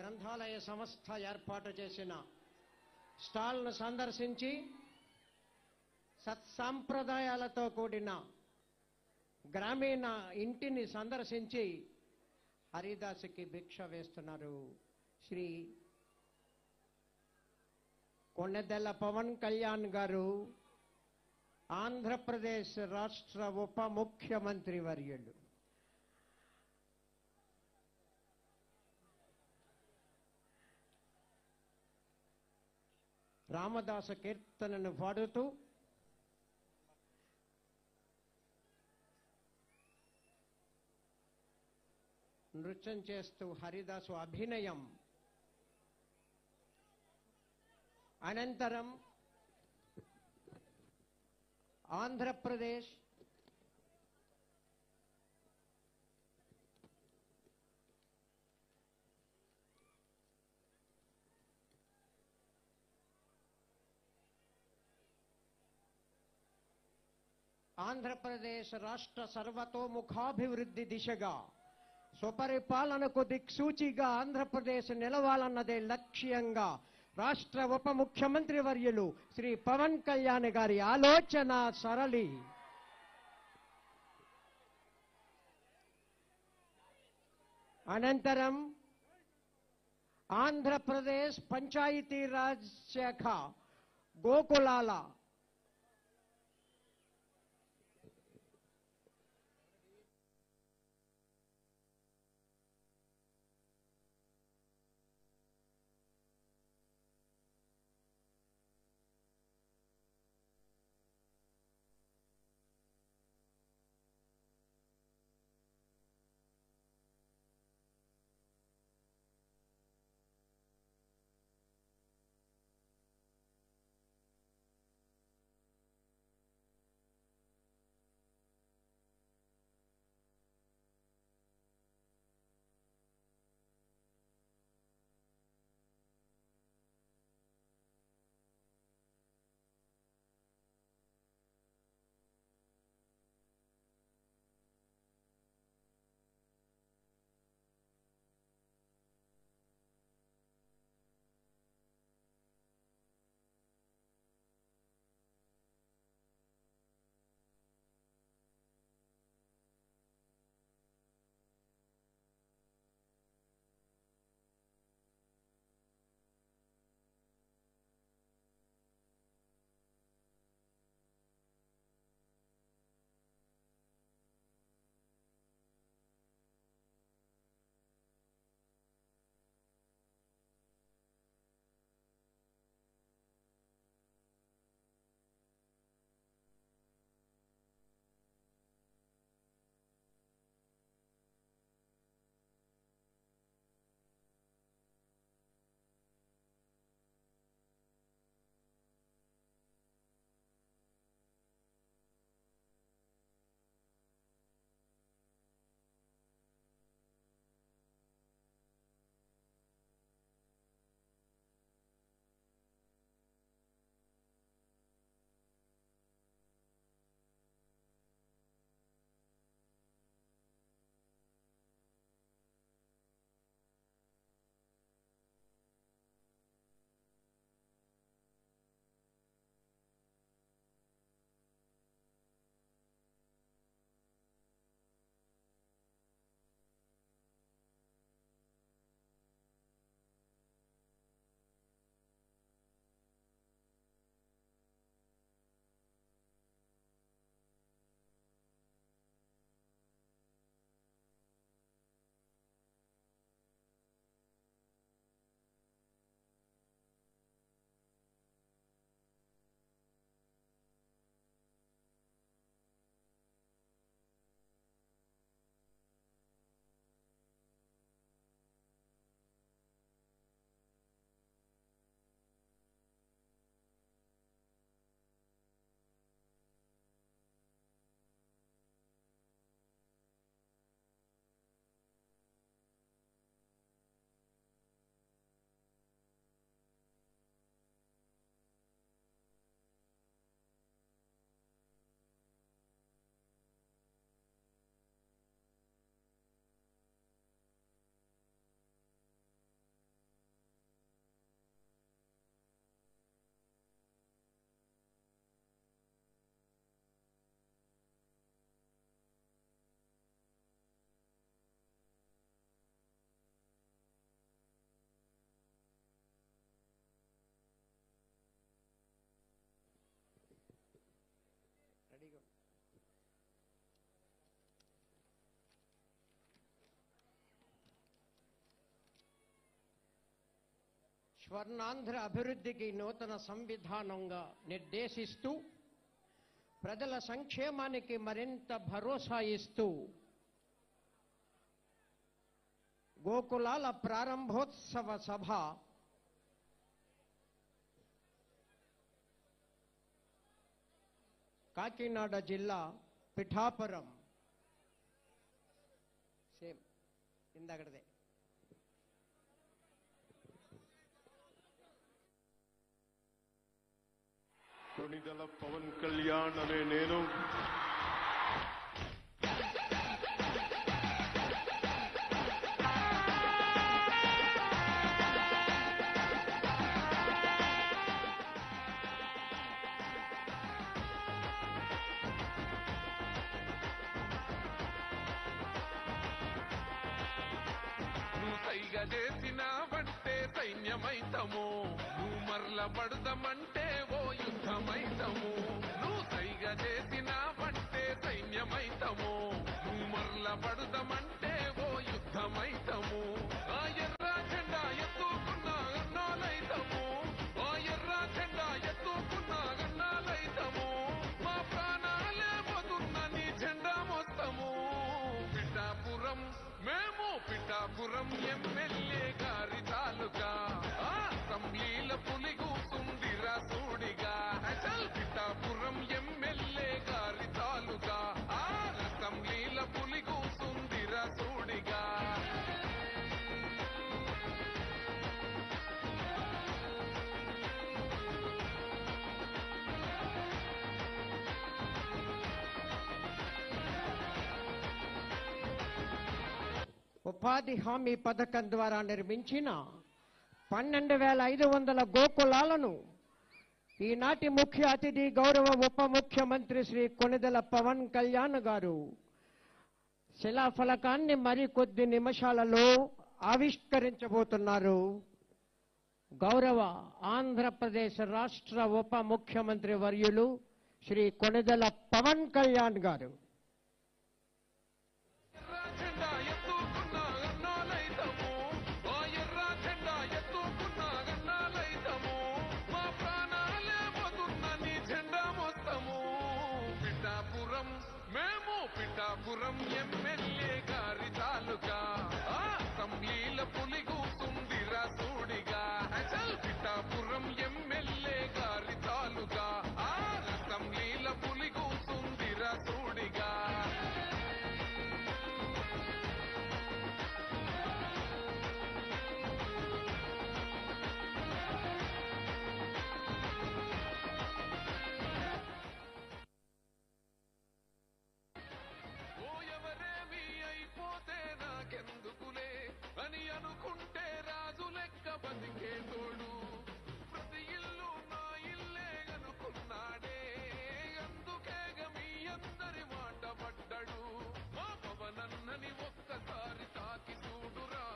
గ్రంథాలయ సంస్థ ఏర్పాటు చేసిన స్టాల్ను సందర్శించి సత్సాంప్రదాయాలతో కూడిన గ్రామీణ ఇంటిని సందర్శించి హరిదాసుకి భిక్ష వేస్తున్నారు శ్రీ కొణిదెల పవన్ కళ్యాణ్ గారు, ఆంధ్రప్రదేశ్ రాష్ట్ర ఉప ముఖ్యమంత్రి వర్యులు. రామదాసు కీర్తనను పాడుతూ నృత్యం చేస్తూ హరిదాసు అభినయం అనంతరం ఆంధ్రప్రదేశ్ రాష్ట్ర సర్వతోముఖాభివృద్ధి దిశగా స్వపరిపాలనకు దిక్సూచిగా ఆంధ్రప్రదేశ్ నిలవాలన్నదే లక్ష్యంగా రాష్ట్ర ఉప ముఖ్యమంత్రి వర్యులు శ్రీ పవన్ కళ్యాణ్ గారి ఆలోచన సరళి. అనంతరం ఆంధ్రప్రదేశ్ పంచాయతీరాజ్ శాఖ గోకులాల స్వర్ణాంధ్ర అభివృద్ధికి నూతన సంవిధానంగా నిర్దేశిస్తూ ప్రజల సంక్షేమానికి మరింత భరోసా ఇస్తూ గోకులాల ప్రారంభోత్సవ సభ కాకినాడ జిల్లా పిఠాపురం సేమ్ ఇందాకదే కొణిదెల పవన్ కళ్యాణ్ అనే నేను చేసిన బట్టే సైన్యమైతము నువ్వు మరల పడదమంటే ఓ యుద్ధమైతము నువ్వు సైగ చేసిన బట్టే సైన్యమైతము నువ్వు మరల పడదమంటే ఓ యుద్ధమైతము ఆ ఎర్ర జెండా ఎత్తుకున్న గన్నాలైతము ఆ ఎర్ర జెండా ఎత్తుకున్న గన్నాలైతము మా ప్రాణాలే పోతున్న నీ జెండా మొత్తము పిఠాపురం మేము పిఠాపురం ఎమ్మెల్యే గారి తాలూకా అసెంబ్లీల పులి కూసుందిరా సూడిగా అసలు పిఠాపురం ఎమ్మెల్యే గారి తాలూకా అసెంబ్లీల పులి కూసుందిరా సూడిగా ఉపాధి హామీ పథకం ద్వారా నిర్మించిన 12,500 గోకులాలను ఈనాటి ముఖ్య అతిథి గౌరవ ఉప ముఖ్యమంత్రి శ్రీ కొణిదెల పవన్ కళ్యాణ్ గారు శిలాఫలకాన్ని మరికొద్ది నిమిషాలలో ఆవిష్కరించబోతున్నారు. గౌరవ ఆంధ్రప్రదేశ్ రాష్ట్ర ఉప ముఖ్యమంత్రి వర్యులు శ్రీ కొణిదెల పవన్ కళ్యాణ్ గారు. పిఠాపురం ఎమ్మెల్యే గారి తాలూకా అసెంబ్లీల పులి కూసుందిరా సూడిగా అసలు పిఠాపురం ఎమ్మెల్యే గారి తాలూకా అసెంబ్లీల పులి కూసుందిరా సూడిగా అని అనుకుంటే రాజు లెక్క బతికే తోడు ప్రతి ఇల్లు నా ఇల్లే అనుకున్నాడే అందుకేగ మీ అందరి మాట పడ్డాడు మా పవనన్నని ఒక్కసారి తాకి చూడురా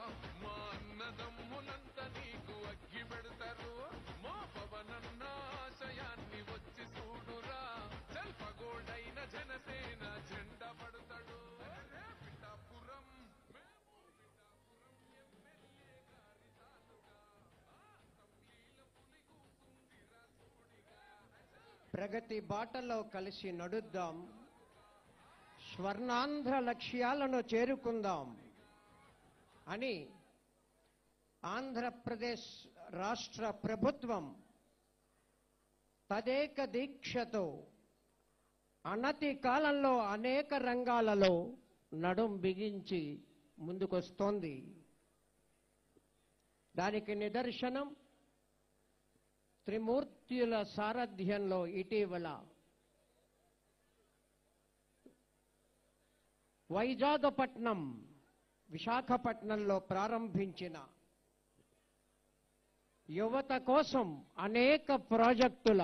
మా అన్నదమ్ములంతా నీకు అగ్గి పెడతారు మా పవనన్న ఆశయాన్ని వచ్చి చూడురా జల్పగోడైన జనసేన జెండా పడతాడు పిఠాపురం ప్రగతి బాటలో కలిసి నడుద్దాం, స్వర్ణాంధ్ర లక్ష్యాలను చేరుకుందాం అని ఆంధ్రప్రదేశ్ రాష్ట్ర ప్రభుత్వం తదేక దీక్షతో అనతి కాలంలో అనేక రంగాలలో నడుం బిగించి ముందుకొస్తోంది. దానికి నిదర్శనం త్రిమూర్తుల సారథ్యంలో ఇటీవల వైజాగపట్నం, విశాఖపట్నంలో ప్రారంభించిన యువత కోసం అనేక ప్రాజెక్టుల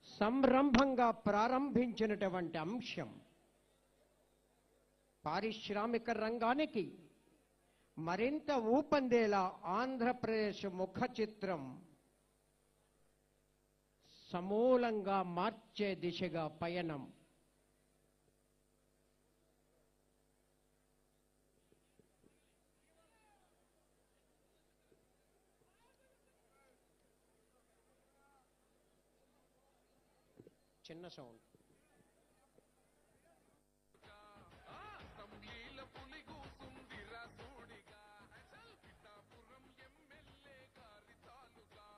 సంరంభంగా ప్రారంభించినటువంటి అంశం పారిశ్రామిక రంగానికి మరింత ఊపందేలా ఆంధ్రప్రదేశ్ ముఖ చిత్రం సమూలంగా మార్చే దిశగా పయనం. చిన్న సౌండ్. అసెంబ్లీల పులి కూసుందిరా సూడిగా అసల్ పిఠాపురం ఎమ్మెల్యే గారి తాలుగా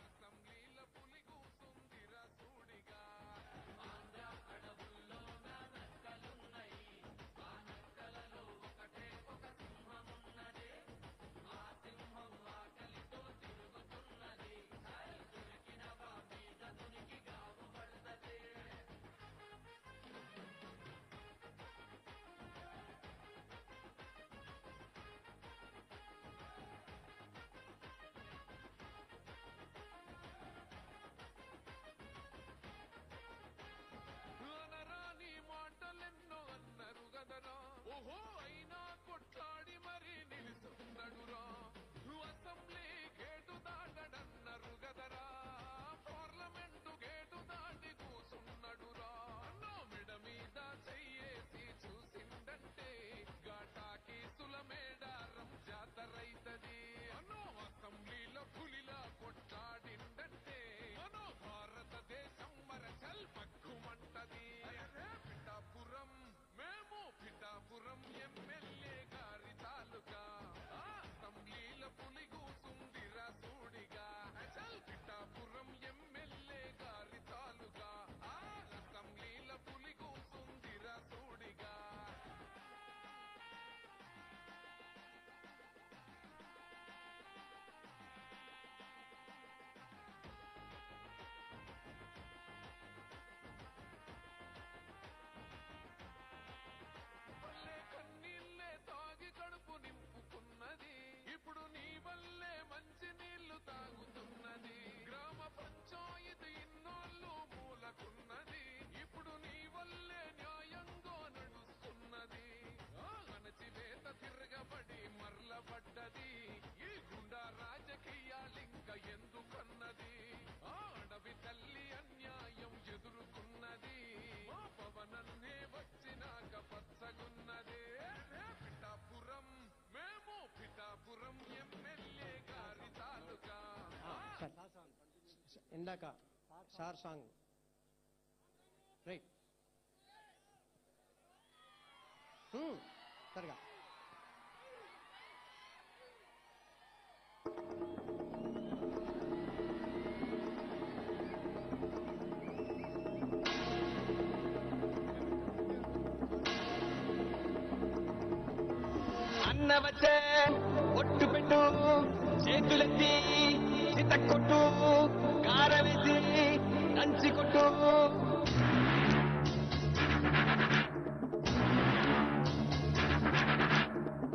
అసెంబ్లీల పులి కూసుందిరా సూడిగా ఆంధ్ర అడవుల్లో నక్కలున్నాయి ఆ నక్కలలో ఒకటే ఒక సింహం ఉన్నది ఆ సింహం ఆకలితో తిరుగుతున్నది దొరికిన వా మీద దునికి గావు పడుతుంది. అనరాని మాటలెన్నో అన్నారు గదరా ఓహో అయినా కొట్లాడి మరీ నిలుస్తున్నాడురా అసెంబ్లీ గేటు దాటడన్నారు గదరా పార్లమెంటు గేటు దాటి కూసున్నాడురా అన్నో మెడ మీద చెయ్యేసి చూసిందంటే గాటాకి సులమేడారం జాతరైతది అన్నో అసెంబ్లీలో పులిలా కొట్లాడిందంటే మనో భారతదేశం మరచల్ పక్కుమంటది పిఠాపురం మేము పిఠాపురం ఎమ్మెల్యే గారి తాలూకా అసెంబ్లీల పులి కూసుందిరా సూడిగా అసల్ పిఠాపురం ఎమ్మెల్యే గారి తాలూకా అసెంబ్లీల పులి కూసుందిరా సూడిగా. వల్లే కన్నీళ్ళే తాగి కడుపు నింపుకున్నది ఇప్పుడు నీ వల్లే మంచి నీళ్లు తాగుతున్నది గ్రామ పంచాయతీ ఇన్నోళ్ళు మూలకున్నది ఇప్పుడు నీ వల్లే న్యాయంగా నడుస్తున్నది అణచివేత తిరగబడి మరలబడ్డది ఈ గుండా రాజకీయాలింక ఎందుకన్నది అడవి తల్లి అన్యాయం ఎదుర్కొన్నది మా పవనన్నే వచ్చినాక పచ్చగున్నదే పిఠాపురం మేము పిఠాపురం ఎమ్మెల్యే గారి తాలూకా. ఇందాక సార్ సాంగ్ రైట్ సరిగా అన్న వచ్చే ఒట్టు పెట్టు చేతులెత్తి చితక్కొట్టు కారవేసి దంచి కొట్టు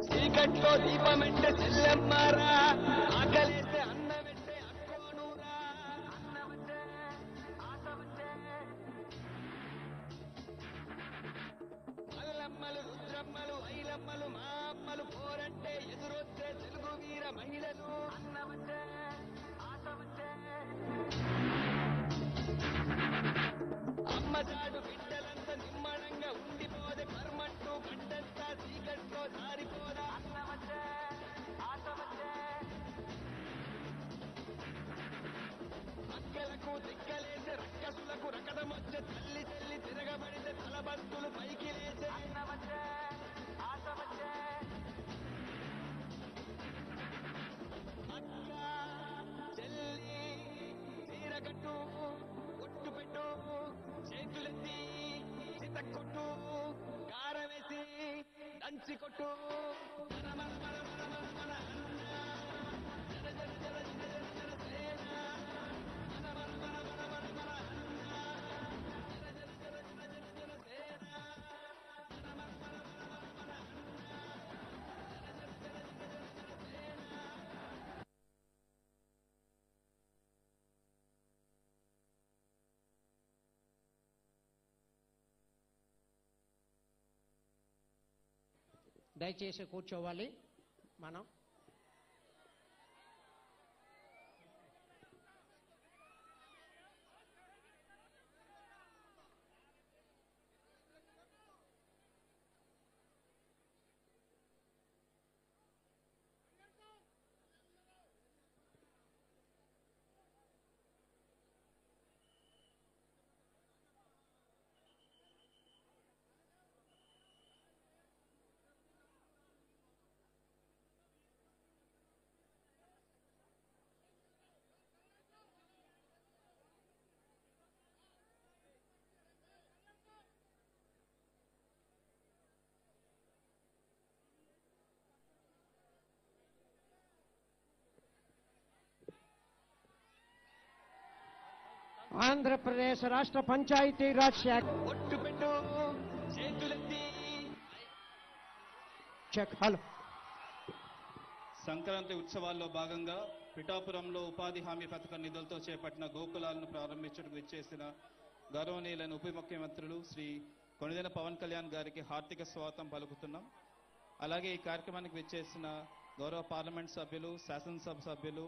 చీకట్లో దీపమెంటే చెల్లెమ్మారా ఆకలేస్తే అన్న వెంటే అక్కోనూరా అన్న వచ్చే ఆట వచ్చే మల్లమ్మలు రుద్రమ్మలు ఐలమ్మలు మా అమ్మలు పోరంటే ఎదురొచ్చే తెలుగు వీర మహిళలు అన్న వచ్చే ఆట వచ్చే అమ్మచాడు బిడ్డలంతా నిమ్మడంగా ఉండిపోదే కర్మంటూ గడ్డంతా చీకట్లో జారిపోదా అన్న వచ్చే ఆట వచ్చే అక్కలకు దిక్కలేసే రక్కసులకు రకటమొచ్చే తల్లి తల్లి తిరగబడితే తలబంతులు పైకి లేచే అన్న వచ్చే ఆట వచ్చే అక్క చెల్లి చీరగట్టు ఒట్టు పెట్టు చేతులెత్తి చితక్కొట్టు కారవేసి దంచి కొట్టు మన మన మన మన మన మన అన్న జన జన జన జన జన జన సేన మన మన మన మన మన మన అన్న జన జన జన జన జన జన సేన మన మన మన మన మన మన అన్న జన జన జన జన జన జన సేన. దయచేసి కూర్చోవాలి. మనం ఆంధ్రప్రదేశ్ రాష్ట్ర పంచాయతీరాజ్ శాఖ ఒట్టు పెట్టు చేతులెత్తి చెక్ హలో సంక్రాంతి ఉత్సవాల్లో భాగంగా పిఠాపురంలో ఉపాధి హామీ పథకం నిధులతో చేపట్టిన గోకులాలను ప్రారంభించడానికి విచ్చేసిన గౌరవనీయులైన ఉప ముఖ్యమంత్రులు శ్రీ కొణిదెల పవన్ కళ్యాణ్ గారికి హార్దిక స్వాగతం పలుకుతున్నాం. అలాగే ఈ కార్యక్రమానికి విచ్చేసిన గౌరవ పార్లమెంట్ సభ్యులు, శాసనసభ సభ్యులు,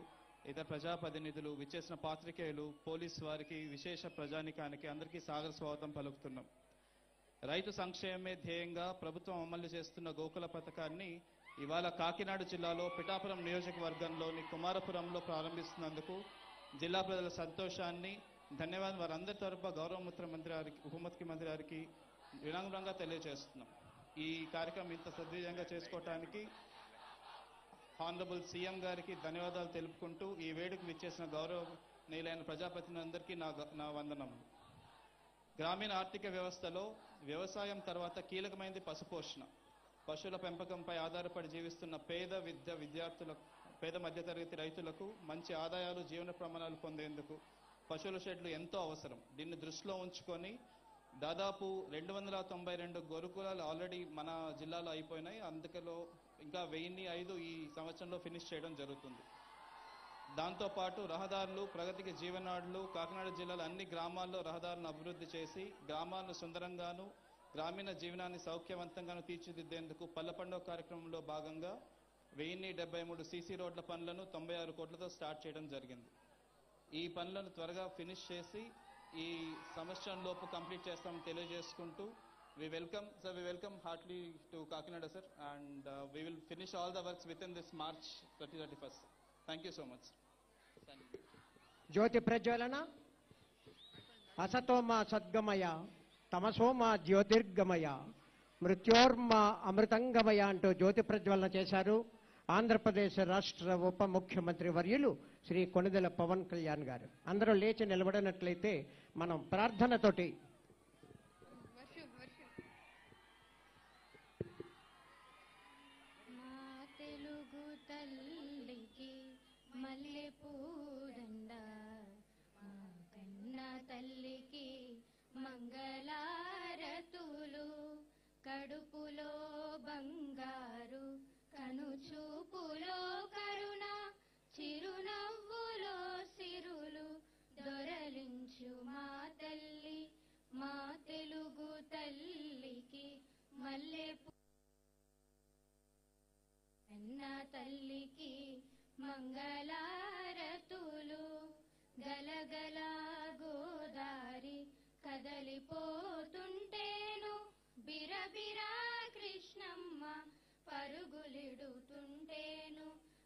ఇతర ప్రజాప్రతినిధులు, విచ్చేసిన పాత్రికేయులు, పోలీసు వారికి, విశేష ప్రజానికానికి అందరికీ సాగర స్వాగతం పలుకుతున్నాం. రైతు సంక్షేమమే ధ్యేయంగా ప్రభుత్వం అమలు చేస్తున్న గోకుల పథకాన్ని ఇవాళ కాకినాడ జిల్లాలో పిఠాపురం నియోజకవర్గంలోని కుమారపురంలో ప్రారంభిస్తున్నందుకు జిల్లా ప్రజల సంతోషాన్ని, ధన్యవాదాలు వారందరి తరఫున గౌరవ ముఖ్యమంత్రి గారికి, ఉప ముఖ్యమంత్రి గారికి వినమ్రంగా తెలియజేస్తున్నాం. ఈ కార్యక్రమం ఇంత సద్విజయంగా చేసుకోవటానికి హానరబుల్ సీఎం గారికి ధన్యవాదాలు తెలుపుకుంటూ ఈ వేడుకకు విచ్చేసిన గౌరవనీయులైన ప్రజాప్రతినిధులందరికీ నా వందనములు. గ్రామీణ ఆర్థిక వ్యవస్థలో వ్యవసాయం తర్వాత కీలకమైనది పశుపోషణ. పశువుల పెంపకంపై ఆధారపడి జీవిస్తున్న పేద మధ్యతరగతి రైతులకు మంచి ఆదాయాలు, జీవన ప్రమాణాలు పొందేందుకు పశువుల షెడ్లు ఎంతో అవసరం. దీన్ని దృష్టిలో ఉంచుకొని దాదాపు 292 గోకులాలు ఆల్రెడీ మన జిల్లాలో అయిపోయినాయి. అందుకలో ఇంకా 1005 ఈ సంవత్సరంలో ఫినిష్ చేయడం జరుగుతుంది. దాంతోపాటు రహదారులు, ప్రగతికి జీవనాడులు, కాకినాడ జిల్లాలో అన్ని గ్రామాల్లో రహదారులను అభివృద్ధి చేసి గ్రామాలను సుందరంగాను, గ్రామీణ జీవనాన్ని సౌఖ్యవంతంగాను తీర్చిదిద్దేందుకు పల్లె పండుగ కార్యక్రమంలో భాగంగా 1073 సీసీ రోడ్ల పనులను 96 కోట్లతో స్టార్ట్ చేయడం జరిగింది. ఈ పనులను త్వరగా ఫినిష్ చేసి ఈ సంవత్సరంలోపు కంప్లీట్ చేస్తామని తెలియజేసుకుంటూ we welcome heartily to Kakinada sir, and we will finish all the works within this March 31st. Thank you so much. జ్యోతి ప్రజ్వలన అసతోమ సద్గమయ తమసోమ జ్యోతిర్గమయ మృత్యోర్మ అమృతంగమయ అంటూ జ్యోతి ప్రజ్వలన చేశారు ఆంధ్రప్రదేశ్ రాష్ట్ర ఉప ముఖ్యమంత్రి వర్యులు శ్రీ కొణిదెల పవన్ కళ్యాణ్ గారు. అందరూ లేచి నిలబడినట్లయితే మనం ప్రార్థనతోటి తెలుగు తల్లికి మల్లె పూదండ, మా కన్న తల్లికి మంగళారతులు, కడుపులో బంగారు కనుచూపులో కరుణ, చిరునవ్వులో సిరులు దొరలించు మా తల్లి, మా తెలుగు తల్లికి మల్లె అన్న తల్లికి మంగళారతులు. గలగల గోదారి కదలిపోతుంటేను, బిరబిరా కృష్ణమ్మ పరుగులిడుతుంటేను,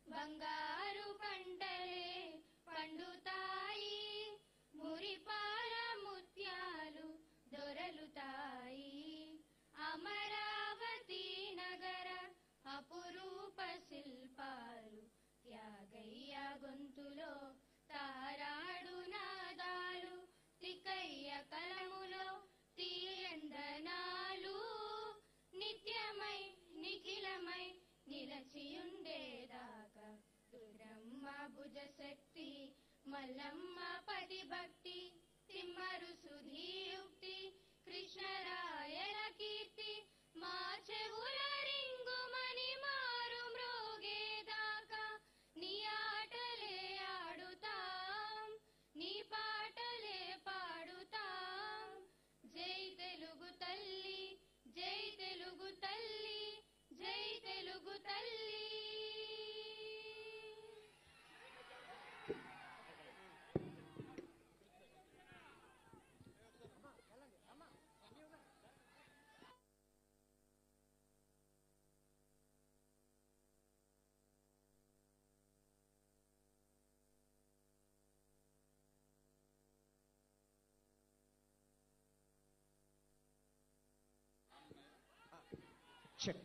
బంగారు పంటలే పండుతాయి, మురిపాల ముత్యాలు దొరలుతాయి. అమరావతి నగర అపురూప శిల్పాలు, త్యాగయ్య గొంతులో తారాడు నాదాలు, తికయ్య కలములో తీయందనాలు, నిత్యమై నిఖిలమై నిలచియుండేదాకా దుర్గమ్మ భుజశక్తి, మల్లమ్మ పది భక్తి, తిమ్మరు సుధీయుక్తి, కృష్ణరాయల కీర్తి, మా చెవుల రింగుమని మారు మ్రోగేదాకా నీ ఆటలే ఆడుతాం, నీ పాటలే పాడుతాం. జై తెలుగు తల్లి, జై తెలుగు తల్లి, జై తెలుగు తల్లి. చెక్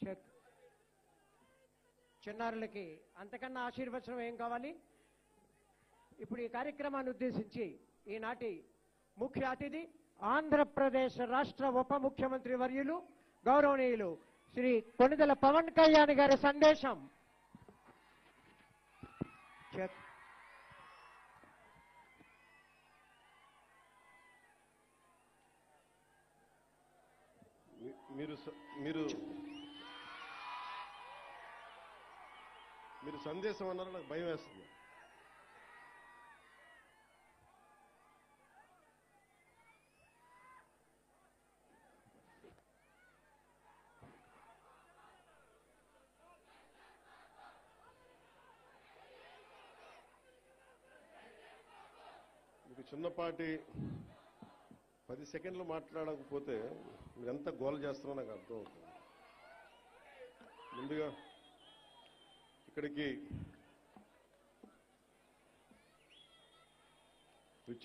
చెక్ చిన్నారులకి అంతకన్నా ఆశీర్వచనం ఏం కావాలి? ఇప్పుడు ఈ కార్యక్రమాన్ని ఉద్దేశించి ఈనాటి ముఖ్య అతిథి ఆంధ్రప్రదేశ్ రాష్ట్ర ఉప ముఖ్యమంత్రి వర్యులు గౌరవనీయులు శ్రీ కొణిదెల పవన్ కళ్యాణ్ గారి సందేశం. మీరు మీరు సందేశం అన్నారో నాకు భయం వేస్తుంది. మీకు చిన్నపాటి 10 సెకండ్లు మాట్లాడకపోతే మీరు ఎంత గోల చేస్తారో నాకు అర్థం అవుతుంది. ముందుగా ఇక్కడికి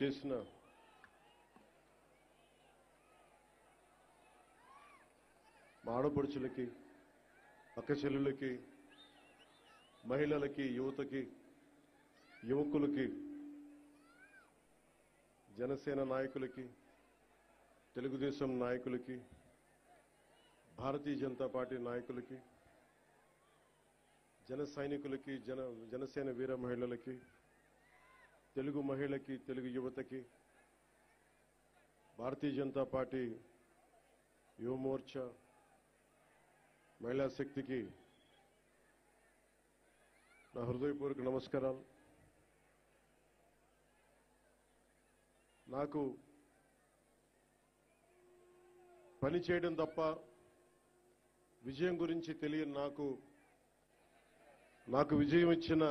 చేసిన మా ఆడపడుచులకి, అక్క చెల్లెళ్ళకి, మహిళలకి, యువతకి, యువకులకి, జనసేన నాయకులకి, తెలుగుదేశం నాయకులకి, భారతీయ జనతా పార్టీ నాయకులకి, జన సైనికులకి, జనసేన వీర మహిళలకి, తెలుగు మహిళకి, తెలుగు యువతకి, భారతీయ జనతా పార్టీ యువ మోర్చా, మహిళా శక్తికి నా హృదయపూర్వక నమస్కారాలు. నాకు పని చేయడం తప్ప విజయం గురించి తెలియని నాకు విజయం ఇచ్చిన,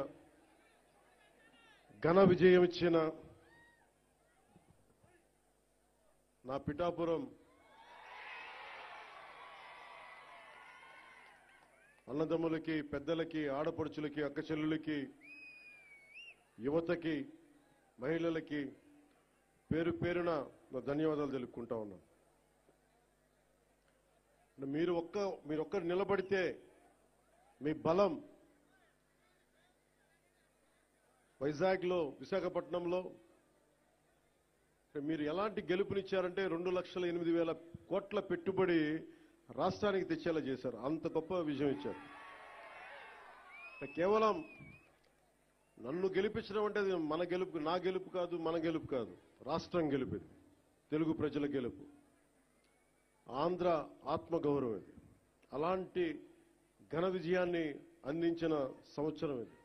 ఘన విజయం ఇచ్చిన నా పిఠాపురం అన్నదమ్ములకి, పెద్దలకి, ఆడపడుచులకి, అక్క చెల్లులకి, యువతకి, మహిళలకి పేరు పేరున నా ధన్యవాదాలు తెలుపుకుంటా ఉన్నాను. మీరు ఒక్కరు నిలబడితే మీ బలం వైజాగ్లో, విశాఖపట్నంలో మీరు ఎలాంటి గెలుపునిచ్చారంటే 2,08,000 కోట్ల పెట్టుబడి రాష్ట్రానికి తెచ్చేలా చేశారు. అంత గొప్ప విజయం ఇచ్చారు. కేవలం నన్ను గెలిపించడం అంటే అది మన గెలుపు, నా గెలుపు కాదు, మన గెలుపు కాదు, రాష్ట్రం గెలుపు, ఇది తెలుగు ప్రజల గెలుపు, ఆంధ్ర ఆత్మగౌరవం ఇది. అలాంటి ఘన విజయాన్ని అందించిన సంవత్సరం ఇది.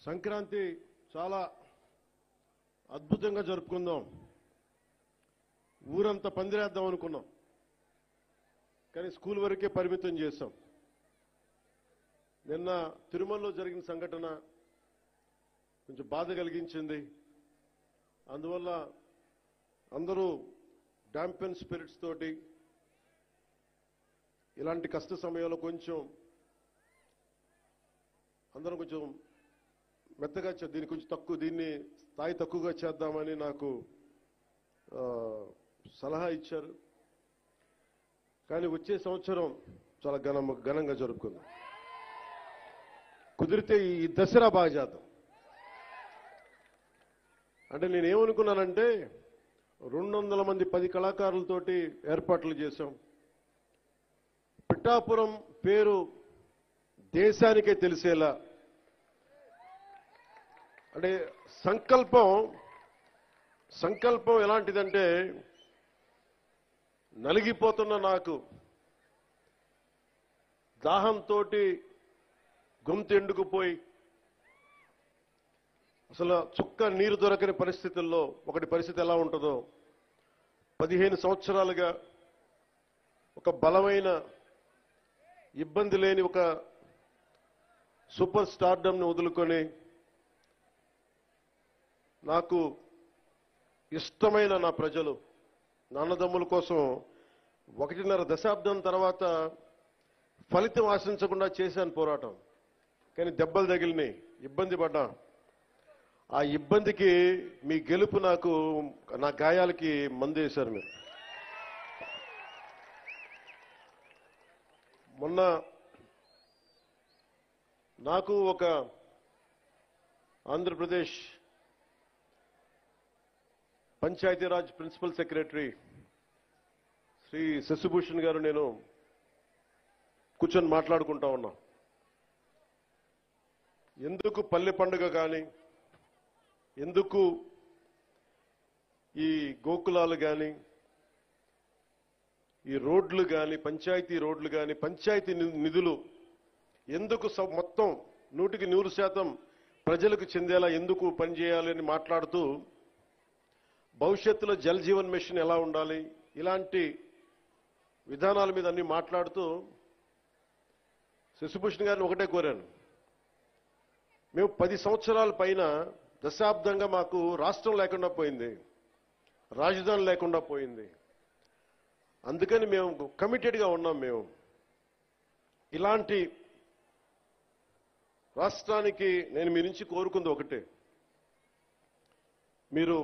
సంక్రాంతి చాలా అద్భుతంగా జరుపుకుందాం, ఊరంతా పందిరేద్దాం అనుకున్నాం, కానీ స్కూల్ వరకే పరిమితం చేశాం. నిన్న తిరుమలలో జరిగిన సంఘటన కొంచెం బాధ కలిగించింది. అందువల్ల అందరూ డాంపెన్ స్పిరిట్స్ తోటి ఇలాంటి కష్ట సమయంలో అందరం కొంచెం మెత్తగా దీన్ని కొంచెం దీన్ని స్థాయి తక్కువగా చేద్దామని నాకు సలహా ఇచ్చారు. కానీ వచ్చే సంవత్సరం చాలా ఘనంగా జరుపుకుందాం. కుదిరితే ఈ దసరా బాగా చేద్దాం. అంటే నేనేమనుకున్నానంటే 200 మంది 10 కళాకారులతోటి ఏర్పాట్లు చేశాం. పిఠాపురం పేరు దేశానికే తెలిసేలా, అంటే సంకల్పం ఎలాంటిదంటే, నలిగిపోతున్న నాకు దాహంతో గొంతు ఎండుకుపోయి అసలు చుక్క నీరు దొరకని పరిస్థితుల్లో పరిస్థితి ఎలా ఉంటుందో 15 సంవత్సరాలుగా ఒక బలమైన, ఇబ్బంది లేని ఒక సూపర్ స్టార్డమ్ని వదులుకొని నాకు ఇష్టమైన నా ప్రజలు, నా అన్నదమ్ముల కోసం 1.5 దశాబ్దం తర్వాత ఫలితం ఆశించకుండా చేశాను పోరాటం. కానీ దెబ్బలు తగిలినాయి, ఇబ్బంది పడ్డా. ఆ ఇబ్బందికి మీ గెలుపు నా గాయాలకి మందేశారు మీరు. మొన్న నాకు ఒక ఆంధ్రప్రదేశ్ పంచాయతీరాజ్ ప్రిన్సిపల్ సెక్రటరీ శ్రీ శశిభూషణ్ గారు నేను కూర్చొని మాట్లాడుకుంటా ఉన్నాం. ఎందుకు పల్లె పండుగ కానీ, ఎందుకు ఈ గోకులాలు కానీ, ఈ రోడ్లు కానీ, పంచాయతీ రోడ్లు కానీ, పంచాయతీ నిధులు ఎందుకు మొత్తం 100% ప్రజలకు చెందేలా ఎందుకు పనిచేయాలి అని మాట్లాడుతూ, భవిష్యత్తులో జల్ జీవన్ మిషన్ ఎలా ఉండాలి, ఇలాంటి విధానాల మీద అన్ని మాట్లాడుతూ శశిభూషణ్ గారిని ఒకటే కోరాను. మేము 10 సంవత్సరాల పైన, దశాబ్దంగా మాకు రాష్ట్రం లేకుండా పోయింది, రాజధాని లేకుండా పోయింది. అందుకని మేము కమిటెడ్గా ఉన్నాం. మేము ఇలాంటి రాష్ట్రానికి నేను మీ నుంచి కోరుకుంది ఒకటే, మీరు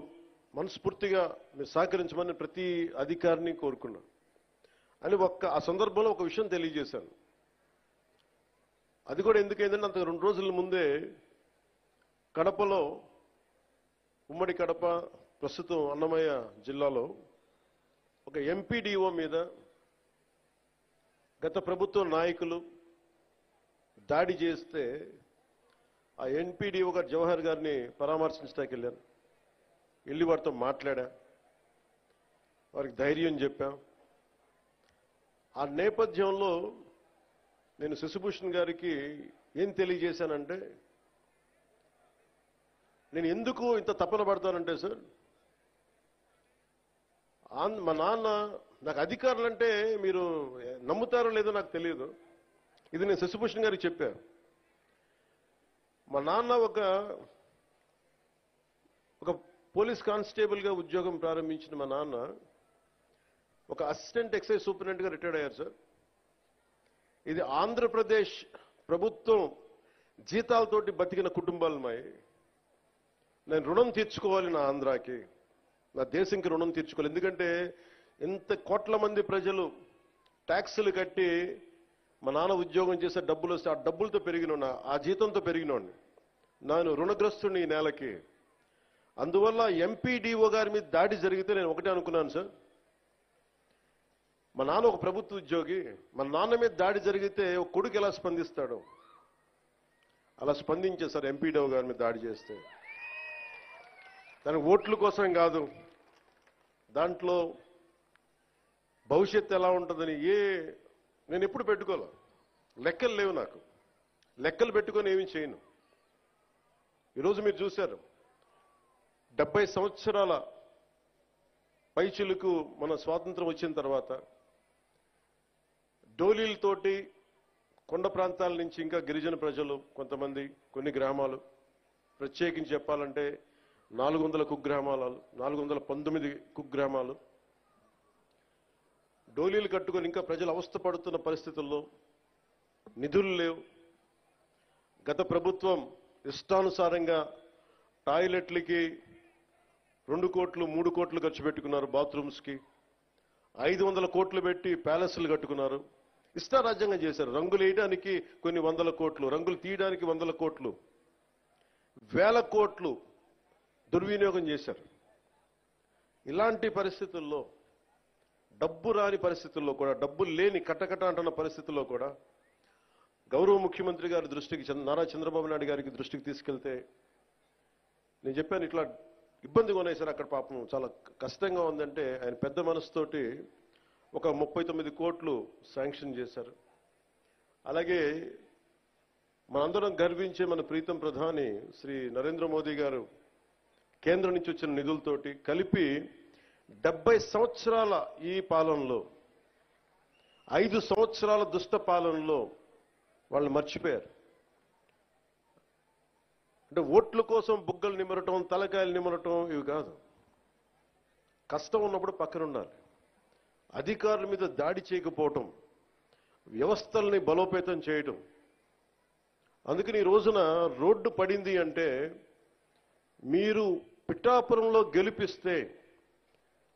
మనస్ఫూర్తిగా మీరు సహకరించమని ప్రతి అధికారిని కోరుకున్నా అని ఆ సందర్భంలో ఒక విషయం తెలియజేశాను. అది కూడా ఎందుకైందంటే, అంత 2 రోజుల ముందే కడపలో, ఉమ్మడి కడప ప్రస్తుతం అన్నమయ్య జిల్లాలో ఒక ఎంపీడీఓ మీద గత ప్రభుత్వ నాయకులు దాడి చేస్తే ఆ ఎంపీడీఓ గారు జవహర్ గారిని పరామర్శించడానికి వెళ్ళాను. వెళ్ళి వారితో మాట్లాడా, వారికి ధైర్యం చెప్పాం. ఆ నేపథ్యంలో నేను శశిభూషణ్ గారికి ఏం తెలియజేశానంటే, నేను ఎందుకు ఇంత తపన పడతానంటే సార్, మా నాన్న, నాకు అధికారులు అంటే మీరు నమ్ముతారో లేదో నాకు తెలియదు, ఇది నేను శశిభూషణ్ గారికి చెప్పాను. మా నాన్న ఒక పోలీస్ కానిస్టేబుల్గా ఉద్యోగం ప్రారంభించిన మా నాన్న ఒక అసిస్టెంట్ ఎక్సైజ్ సూపరింటెండెంట్గా రిటైర్డ్ అయ్యారు సార్. ఇది ఆంధ్రప్రదేశ్ ప్రభుత్వం జీతాలతోటి బతికిన కుటుంబాలమై నేను రుణం తీర్చుకోవాలి, నా ఆంధ్రాకి, నా దేశంకి రుణం తీర్చుకోవాలి. ఎందుకంటే ఇంత కోట్ల మంది ప్రజలు ట్యాక్సులు కట్టి మా నాన్న ఉద్యోగం చేసే డబ్బులు వస్తే ఆ డబ్బులతో పెరిగినోడిని, ఆ జీతంతో పెరిగినోడిని, నేను రుణగ్రస్తుని ఈ నేలకి. అందువల్ల ఎంపీడీఓ గారి మీద దాడి జరిగితే నేను ఒకటే అనుకున్నాను సార్, మా నాన్న ఒక ప్రభుత్వ ఉద్యోగి, మా నాన్న మీద దాడి జరిగితే ఒక కొడుకు ఎలా స్పందిస్తాడు, అలా స్పందించే సార్ ఎంపీడీఓ గారి మీద దాడి చేస్తే. దానికి ఓట్ల కోసం కాదు, దాంట్లో భవిష్యత్తు ఎలా ఉంటుందని నేను ఎప్పుడు పెట్టుకోలే, లెక్కలు లేవు నాకు, లెక్కలు పెట్టుకొని ఏమీ చేయను. ఈరోజు మీరు చూశారు, 70 సంవత్సరాల పైచిలుకు మన స్వాతంత్రం వచ్చిన తర్వాత డోలీలతోటి కొండ ప్రాంతాల నుంచి ఇంకా గిరిజన ప్రజలు కొంతమంది, కొన్ని గ్రామాలు, ప్రత్యేకించి చెప్పాలంటే 400 కుగ్రామాలు, 419 కుగ్రామాలు డోలీలు కట్టుకొని ఇంకా ప్రజలు అవస్థపడుతున్న పరిస్థితుల్లో నిధులు లేవు. గత ప్రభుత్వం ఇష్టానుసారంగా టాయిలెట్లకి 2 కోట్లు 3 కోట్లు ఖర్చు పెట్టుకున్నారు, బాత్రూమ్స్కి 500 కోట్లు పెట్టి ప్యాలెస్లు కట్టుకున్నారు, ఇష్టారాజ్యంగా చేశారు. రంగులు వేయడానికి కొన్ని 100 కోట్లు, రంగులు తీయడానికి 100 కోట్లు, 1000 కోట్లు దుర్వినియోగం చేశారు. ఇలాంటి పరిస్థితుల్లో, డబ్బు రాని పరిస్థితుల్లో కూడా, డబ్బులు లేని కటకట అంటున్న పరిస్థితుల్లో కూడా గౌరవ ముఖ్యమంత్రి గారి దృష్టికి, నారా చంద్రబాబు నాయుడు గారికి దృష్టికి తీసుకెళ్తే నేను చెప్పాను, ఇట్లా ఇబ్బందిగా ఉన్నాయి సార్ అక్కడ, పాపం చాలా కష్టంగా ఉందంటే ఆయన పెద్ద మనసుతోటి ఒక 39 కోట్లు శాంక్షన్ చేశారు. అలాగే మనందరం గర్వించే మన ప్రీతం ప్రధాని శ్రీ నరేంద్ర మోదీ గారు కేంద్రం నుంచి వచ్చిన నిధులతోటి కలిపి 70 సంవత్సరాల ఈ పాలనలో, 5 సంవత్సరాల దుష్ట పాలనలో వాళ్ళు మర్చిపోయారు. అంటే ఓట్ల కోసం బుగ్గలు నిమరటం, తలకాయలు నిమరటం ఇవి కాదు. కష్టం ఉన్నప్పుడు పక్కన ఉండాలి. అధికారుల మీద దాడి చేయకపోవటం, వ్యవస్థల్ని బలోపేతం చేయటం. అందుకని ఈ రోజున రోడ్డు పడింది అంటే, మీరు పిఠాపురంలో గెలిపిస్తే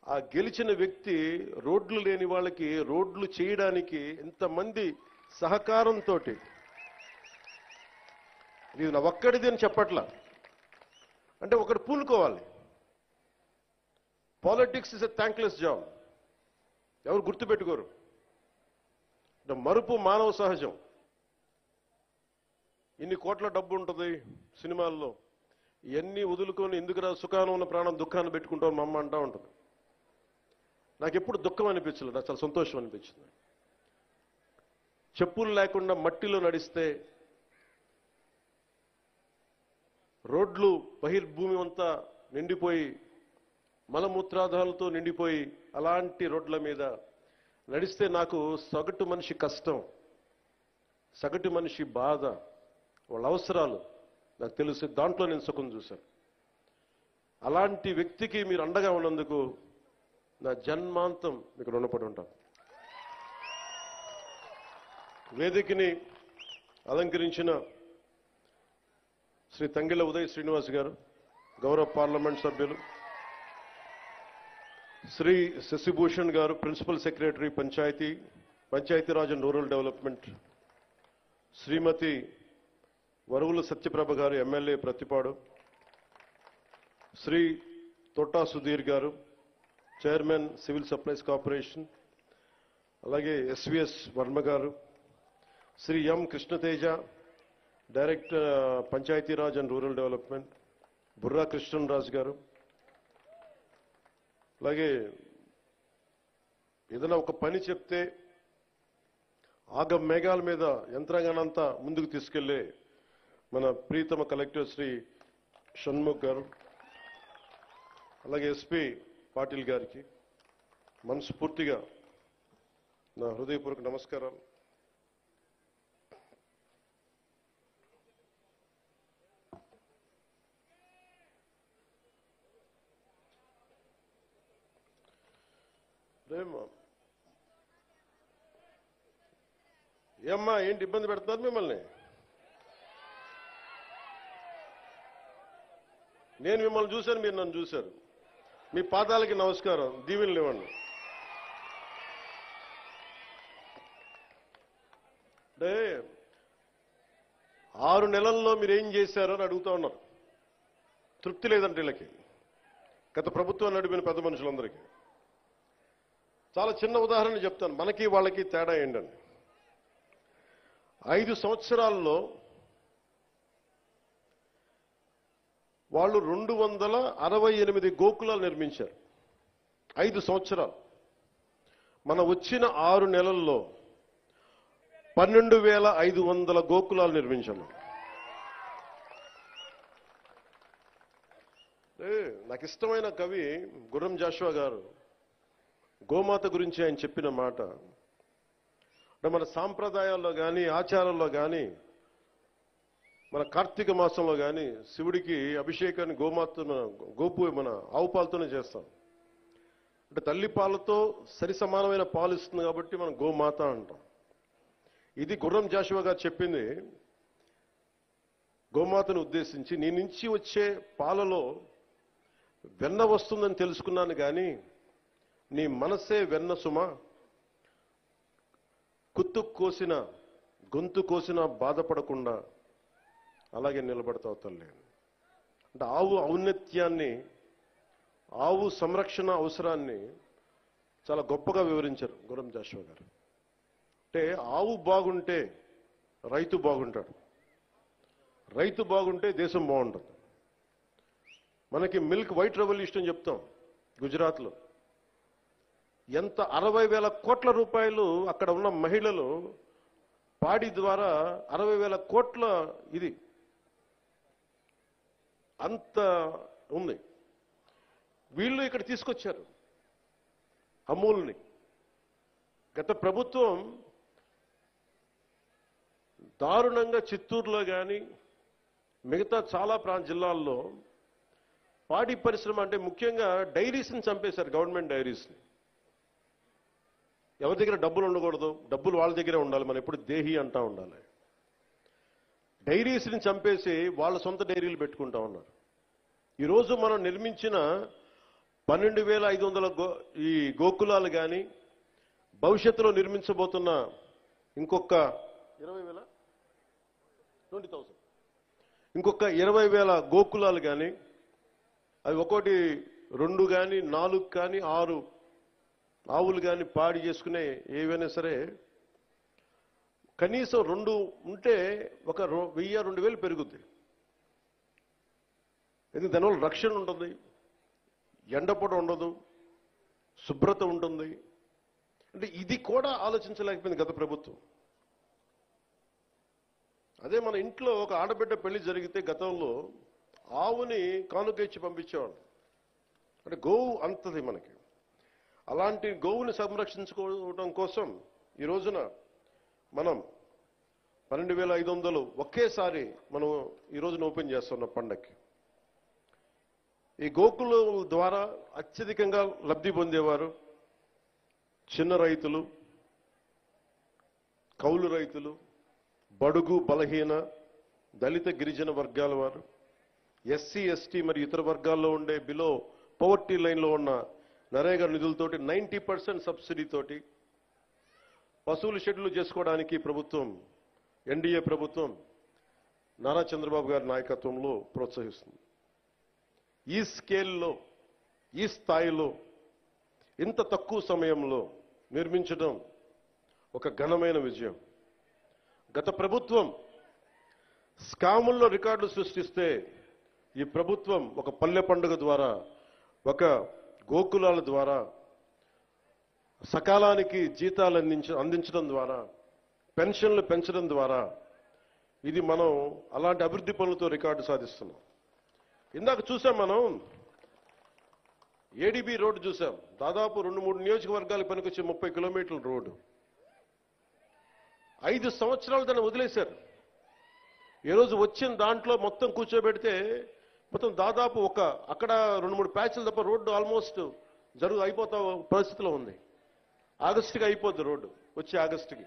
ఆ గెలిచిన వ్యక్తి రోడ్లు లేని వాళ్ళకి రోడ్లు చేయడానికి ఎంతమంది సహకారంతో, ఇది నా ఒక్కడిది అని చెప్పట్లా, అంటే ఒకటి పూనుకోవాలి. Politics is a thankless job. ఎవరు గుర్తుపెట్టుకోరు. అంటే మరుపు మానవ సహజం. ఇన్ని కోట్ల డబ్బు ఉంటుంది సినిమాల్లో, ఇవన్నీ వదులుకొని ఎందుకురా సుఖాన్ని ఉన్న ప్రాణం దుఃఖాన్ని పెట్టుకుంటాం మా అమ్మ అంటా ఉంటుంది. నాకు ఎప్పుడు దుఃఖం అనిపించలేదు, నాకు చాలా సంతోషం అనిపించింది. చెప్పులు లేకుండా మట్టిలో నడిస్తే, రోడ్లు బహిర్భూమి అంతా నిండిపోయి మలమూత్రాదాలతో నిండిపోయి అలాంటి రోడ్ల మీద నడిస్తే నాకు సగటు మనిషి కష్టం, సగటు మనిషి బాధ, వాళ్ళ అవసరాలు నాకు తెలిసి దాంట్లో నేను సుఖం చూశాను. అలాంటి వ్యక్తికి మీరు అండగా ఉన్నందుకు నా జన్మాంతం మీకు రుణపడి ఉంటాను. వేదికని అలంకరించిన శ్రీ తంగిళ్ళ ఉదయ్ శ్రీనివాస్ గారు, గౌరవ పార్లమెంట్ సభ్యులు, Shri Shashibhushan garu, principal secretary Panchayati Raj and rural development, Shrimati Varuvula Satyaprabha garu, MLA Prathipadu, Shri Thota Sudheer garu, chairman civil supplies corporation, అలాగే SVS Varma garu, Shri M Krishnateja, director Panchayati Raj and rural development, Burra Krishnaraju garu, అలాగే ఏదైనా ఒక పని చెప్తే ఆగ మేఘాల మీద యంత్రాంగానంతా ముందుకు తీసుకెళ్లే మన ప్రీతమ కలెక్టర్ శ్రీ షణ్ముఖ్ గారు, అలాగే ఎస్పీ పాటిల్ గారికి మనస్ఫూర్తిగా నా హృదయపూర్వక నమస్కారాలు. ఏమ్మా ఏంటి ఇబ్బంది పెడుతున్నారు మిమ్మల్ని? నేను మిమ్మల్ని చూశాను, మీరు నన్ను చూశారు. మీ పాదాలకి నమస్కారం, దీవెనలు ఇవ్వండి. అంటే 6 నెలల్లో మీరు ఏం చేశారో అని అడుగుతా ఉన్నారు. తృప్తి లేదంటే వీళ్ళకి, గత ప్రభుత్వం నడిపిన పెద్ద మనుషులందరికీ. చాలా చిన్న ఉదాహరణ చెప్తాను, మనకి వాళ్ళకి తేడా ఏంటని. 5 సంవత్సరాల్లో వాళ్ళు 268 గోకులాలు నిర్మించారు. 5 సంవత్సరాలు. మన వచ్చిన 6 నెలల్లో 12,500 గోకులాలు నిర్మించాము. నాకు ఇష్టమైన కవి గుర్రం జాషువా గారు గోమాత గురించి ఆయన చెప్పిన మాట, అంటే మన సాంప్రదాయాల్లో కానీ ఆచారాల్లో కానీ మన కార్తీక మాసంలో కానీ శివుడికి అభిషేకాన్ని గోపు మన ఆవు పాలతోనే చేస్తాం. అంటే తల్లి పాలతో సరి సమానమైన పాలు ఇస్తుంది కాబట్టి మనం గోమాత అంటాం. ఇది గుర్రం జాషువా గారు చెప్పింది గోమాతను ఉద్దేశించి. నీ నుంచి వచ్చే పాలలో వెన్న వస్తుందని తెలుసుకున్నాను కానీ నీ మనసే వెన్న సుమ, కుత్తు కోసిన గొంతు కోసిన బాధపడకుండా అలాగే నిలబడతావు తల్లి. అంటే ఆవు ఔన్నత్యాన్ని, ఆవు సంరక్షణ అవసరాన్ని చాలా గొప్పగా వివరించారు గుర్రం జాషువా గారు. అంటే ఆవు బాగుంటే రైతు బాగుంటాడు, రైతు బాగుంటే దేశం బాగుంటుంది. మనకి మిల్క్ వైట్ రెవల్యూషన్ చెప్తాం గుజరాత్లో. ఎంత 60,000 కోట్ల రూపాయలు అక్కడ ఉన్న మహిళలు పాడి ద్వారా 60,000 కోట్ల ఇది అంత ఉంది. వీళ్ళు ఇక్కడ తీసుకొచ్చారు అమూల్ని. గత ప్రభుత్వం దారుణంగా చిత్తూరులో కానీ మిగతా చాలా జిల్లాల్లో పాడి పరిశ్రమ, అంటే ముఖ్యంగా డైరీస్ని చంపేశారు, గవర్నమెంట్ డైరీస్ని. ఎవరి దగ్గర డబ్బులు ఉండకూడదు, డబ్బులు వాళ్ళ దగ్గరే ఉండాలి, మనం ఎప్పుడు దేహి అంటా ఉండాలి. డైరీస్ని చంపేసి వాళ్ళ సొంత డైరీలు పెట్టుకుంటా ఉన్నారు. ఈరోజు మనం నిర్మించిన 12,500 ఈ గోకులాలు కానీ భవిష్యత్తులో నిర్మించబోతున్న ఇంకొక 20,000 ఇంకొక 20,000 గోకులాలు కానీ, అవి ఒకటి 2 కానీ 4 కానీ 6 ఆవులు కానీ పాడి చేసుకునే ఏవైనా సరే కనీసం 2 ఉంటే ఒక 1000-2000 పెరుగుద్ది. ఎందుకంటే దానివల్ల రక్షణ ఉంటుంది, ఎండపొడ ఉండదు, శుభ్రత ఉంటుంది. అంటే ఇది కూడా ఆలోచించలేకపోయింది గత ప్రభుత్వం. అదే మన ఇంట్లో ఒక ఆడబిడ్డ పెళ్లి జరిగితే గతంలో ఆవుని కానుక ఇచ్చి పంపించేవాళ్ళు. అంటే గోవు అంతది మనకి. అలాంటి గోవుని సంరక్షించుకోవడం కోసం ఈ రోజున మనం 12,500 ఒకేసారి మనం ఈ రోజున ఓపెన్ చేస్తున్నాం పండక్కి. ఈ గోకుల ద్వారా అత్యధికంగా లబ్ధి పొందేవారు చిన్న రైతులు, కౌలు రైతులు, బడుగు బలహీన దళిత గిరిజన వర్గాల వారు, ఎస్సీ ఎస్టీ మరియు ఇతర వర్గాల్లో ఉండే బిలో పవర్టీ లైన్లో ఉన్న నరేగా నిధులతోటి 90% సబ్సిడీతోటి పశువుల షెడ్లు చేసుకోవడానికి ప్రభుత్వం, ఎన్డీఏ ప్రభుత్వం నారా చంద్రబాబు గారి నాయకత్వంలో ప్రోత్సహిస్తుంది. ఈ స్కేల్లో, ఈ స్థాయిలో, ఇంత తక్కువ సమయంలో నిర్మించడం ఒక ఘనమైన విజయం. గత ప్రభుత్వం స్కాముల్లో రికార్డులు సృష్టిస్తే ఈ ప్రభుత్వం ఒక పల్లె పండుగ ద్వారా, ఒక గోకులాల ద్వారా, సకాలానికి జీతాలు అందించడం ద్వారా, పెన్షన్లు పెంచడం ద్వారా ఇది మనం అలాంటి అభివృద్ధి పనులతో రికార్డు సాధిస్తున్నాం. ఇందాక చూసాం మనం ఏడీబీ రోడ్డు చూసాం. దాదాపు 2-3 నియోజకవర్గాలకు పనికొచ్చే 30 కిలోమీటర్ల రోడ్డు 5 సంవత్సరాలు దాన్ని వదిలేశారు. ఈ రోజు వచ్చిన దాంట్లో మొత్తం కూర్చోబెడితే మొత్తం దాదాపు అక్కడ 2-3 ప్యాచ్లు తప్ప రోడ్డు ఆల్మోస్ట్ అయిపోతా పరిస్థితిలో ఉంది. ఆగస్టుకి అయిపోద్ది రోడ్డు, వచ్చే ఆగస్టుకి.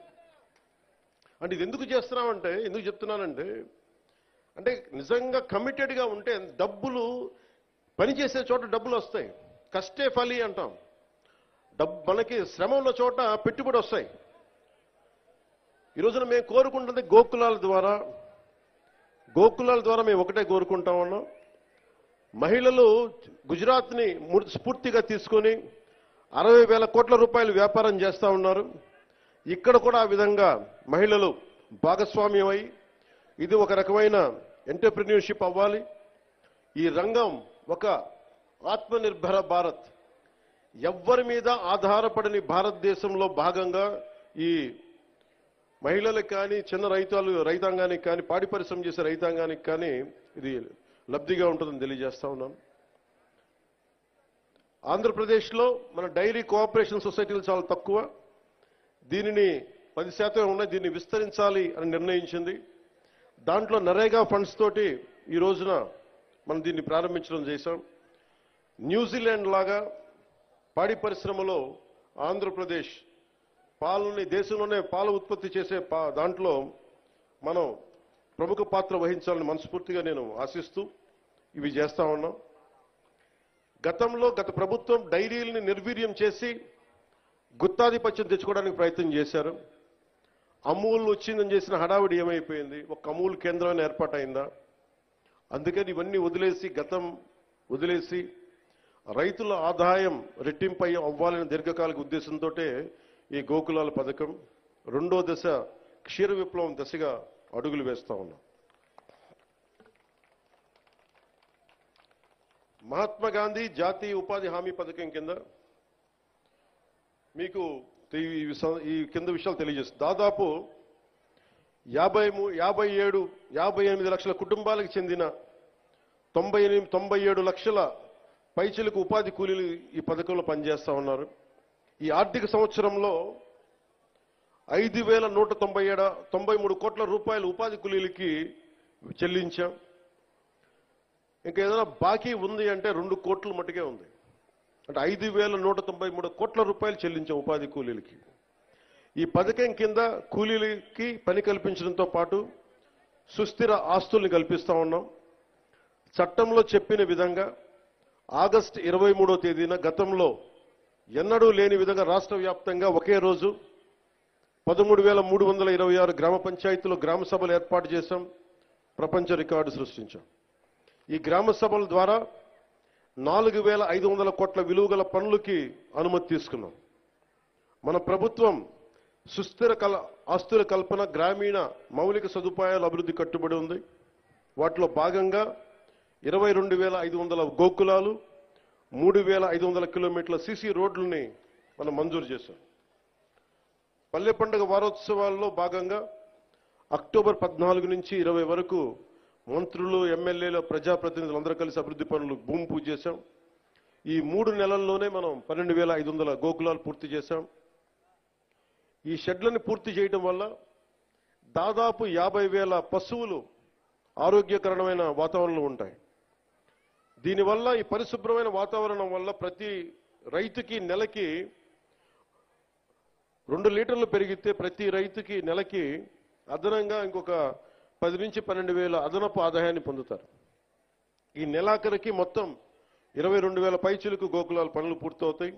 అంటే ఇది ఎందుకు చేస్తున్నామంటే, ఎందుకు చెప్తున్నానంటే, అంటే నిజంగా కమిటెడ్గా ఉంటే డబ్బులు, పనిచేసే చోట డబ్బులు వస్తాయి. కష్టే ఫలి అంటాం. మనకి శ్రమ ఉన్న చోట పెట్టుబడి వస్తాయి. ఈ రోజున మేము కోరుకుంటుంది గోకులాల ద్వారా మేము ఒకటే కోరుకుంటా ఉన్నాం. మహిళలు గుజరాత్ని స్ఫూర్తిగా తీసుకొని 60,000 కోట్ల రూపాయలు వ్యాపారం చేస్తూ ఉన్నారు. ఇక్కడ కూడా ఆ విధంగా మహిళలు భాగస్వామ్యమై ఇది ఒక రకమైన ఎంటర్‌ప్రెన్యూర్‌షిప్ అవ్వాలి. ఈ రంగం ఒక ఆత్మనిర్భర భారత్, ఎవ్వరి మీద ఆధారపడని భారతదేశంలో భాగంగా ఈ మహిళలకు కానీ, చిన్న రైతాంగానికి కానీ, పాడి పరిశ్రమ చేసే రైతాంగానికి కానీ ఇది లబ్ధిగా ఉంటుందని తెలియజేస్తా ఉన్నాను. ఆంధ్రప్రదేశ్లో మన డైరీ కోఆపరేషన్ సొసైటీలు చాలా తక్కువ. దీనిని 10% ఉన్నాయి, దీన్ని విస్తరించాలి అని నిర్ణయించింది. దాంట్లో నరేగా ఫండ్స్ తోటి ఈ రోజున మనం దీన్ని ప్రారంభించడం చేశాం. న్యూజిలాండ్ లాగా పాడి పరిశ్రమలో ఆంధ్రప్రదేశ్ దేశంలోనే పాల ఉత్పత్తి చేసే దాంట్లో మనం ప్రముఖ పాత్ర వహించాలని మనస్ఫూర్తిగా నేను ఆశిస్తూ ఇవి చేస్తా ఉన్నాం. గత ప్రభుత్వం డైరీల్ని నిర్వీర్యం చేసి గుత్తాధిపత్యం తెచ్చుకోవడానికి ప్రయత్నం చేశారు. అమూల్ వచ్చిందని చేసిన హడావిడి ఏమైపోయింది? ఒక అమూల్ కేంద్రం ఏర్పాటైందా? అందుకని ఇవన్నీ వదిలేసి రైతుల ఆదాయం రెట్టింపై అవ్వాలనే దీర్ఘకాలిక ఉద్దేశంతో ఈ గోకులాల పథకం 2వ దశ క్షీర విప్లవం దశగా అడుగులు వేస్తా ఉన్నాం. మహాత్మా గాంధీ జాతీయ ఉపాధి హామీ పథకం కింద మీకు ఈ కింద విషయాలు తెలియజేస్తుంది. దాదాపు 58 లక్షల కుటుంబాలకు చెందిన 97 లక్షల పైచిలకు ఉపాధి కూలీలు ఈ పథకంలో పనిచేస్తా ఉన్నారు. ఈ ఆర్థిక సంవత్సరంలో 5,193 కోట్ల రూపాయలు ఉపాధి కూలీలకి చెల్లించాం. ఇంకా ఏదైనా బాకీ ఉంది అంటే 2 కోట్ల మట్టుకే ఉంది. అంటే 5,193 కోట్ల రూపాయలు చెల్లించాం ఉపాధి కూలీలకి. ఈ పథకం కింద కూలీలకి పని కల్పించడంతో పాటు సుస్థిర ఆస్తుల్ని కల్పిస్తా ఉన్నాం. చట్టంలో చెప్పిన విధంగా ఆగస్టు 23వ తేదీన గతంలో ఎన్నడూ లేని విధంగా రాష్ట్ర వ్యాప్తంగా ఒకే రోజు 13,326 గ్రామ పంచాయతీలో గ్రామ సభలు ఏర్పాటు చేశాం. ప్రపంచ రికార్డు సృష్టించాం. ఈ గ్రామ సభల ద్వారా 4,500 కోట్ల విలువ గల పనులకి అనుమతి తీసుకున్నాం. మన ప్రభుత్వం సుస్థిర ఆస్తుల కల్పన, గ్రామీణ మౌలిక సదుపాయాల అభివృద్ధి కట్టుబడి ఉంది. వాటిలో భాగంగా 22,500 గోకులాలు, 3,500 కిలోమీటర్ల సీసీ రోడ్లని మనం మంజూరు చేశాం. పల్లె పండుగ వారోత్సవాల్లో భాగంగా అక్టోబర్ 14 నుంచి 20 వరకు మంత్రులు, ఎమ్మెల్యేలు, ప్రజాప్రతినిధులు అందరూ కలిసి అభివృద్ధి పనులు భూమి పూజ చేశాం. ఈ 3 నెలల్లోనే మనం 12,500 గోకులాలు పూర్తి చేశాం. ఈ షెడ్లను పూర్తి చేయడం వల్ల దాదాపు 50,000 పశువులు ఆరోగ్యకరమైన వాతావరణంలో ఉంటాయి. దీనివల్ల, ఈ పరిశుభ్రమైన వాతావరణం వల్ల ప్రతి రైతుకి నెలకి 2 లీటర్లు పెరిగితే ప్రతి రైతుకి నెలకి అదనంగా ఇంకొక 10 నుంచి 12,000 అదనపు ఆదాయాన్ని పొందుతారు. ఈ నెలాఖరికి మొత్తం 22,000 పైచిలకు గోకులాల పనులు పూర్తవుతాయి.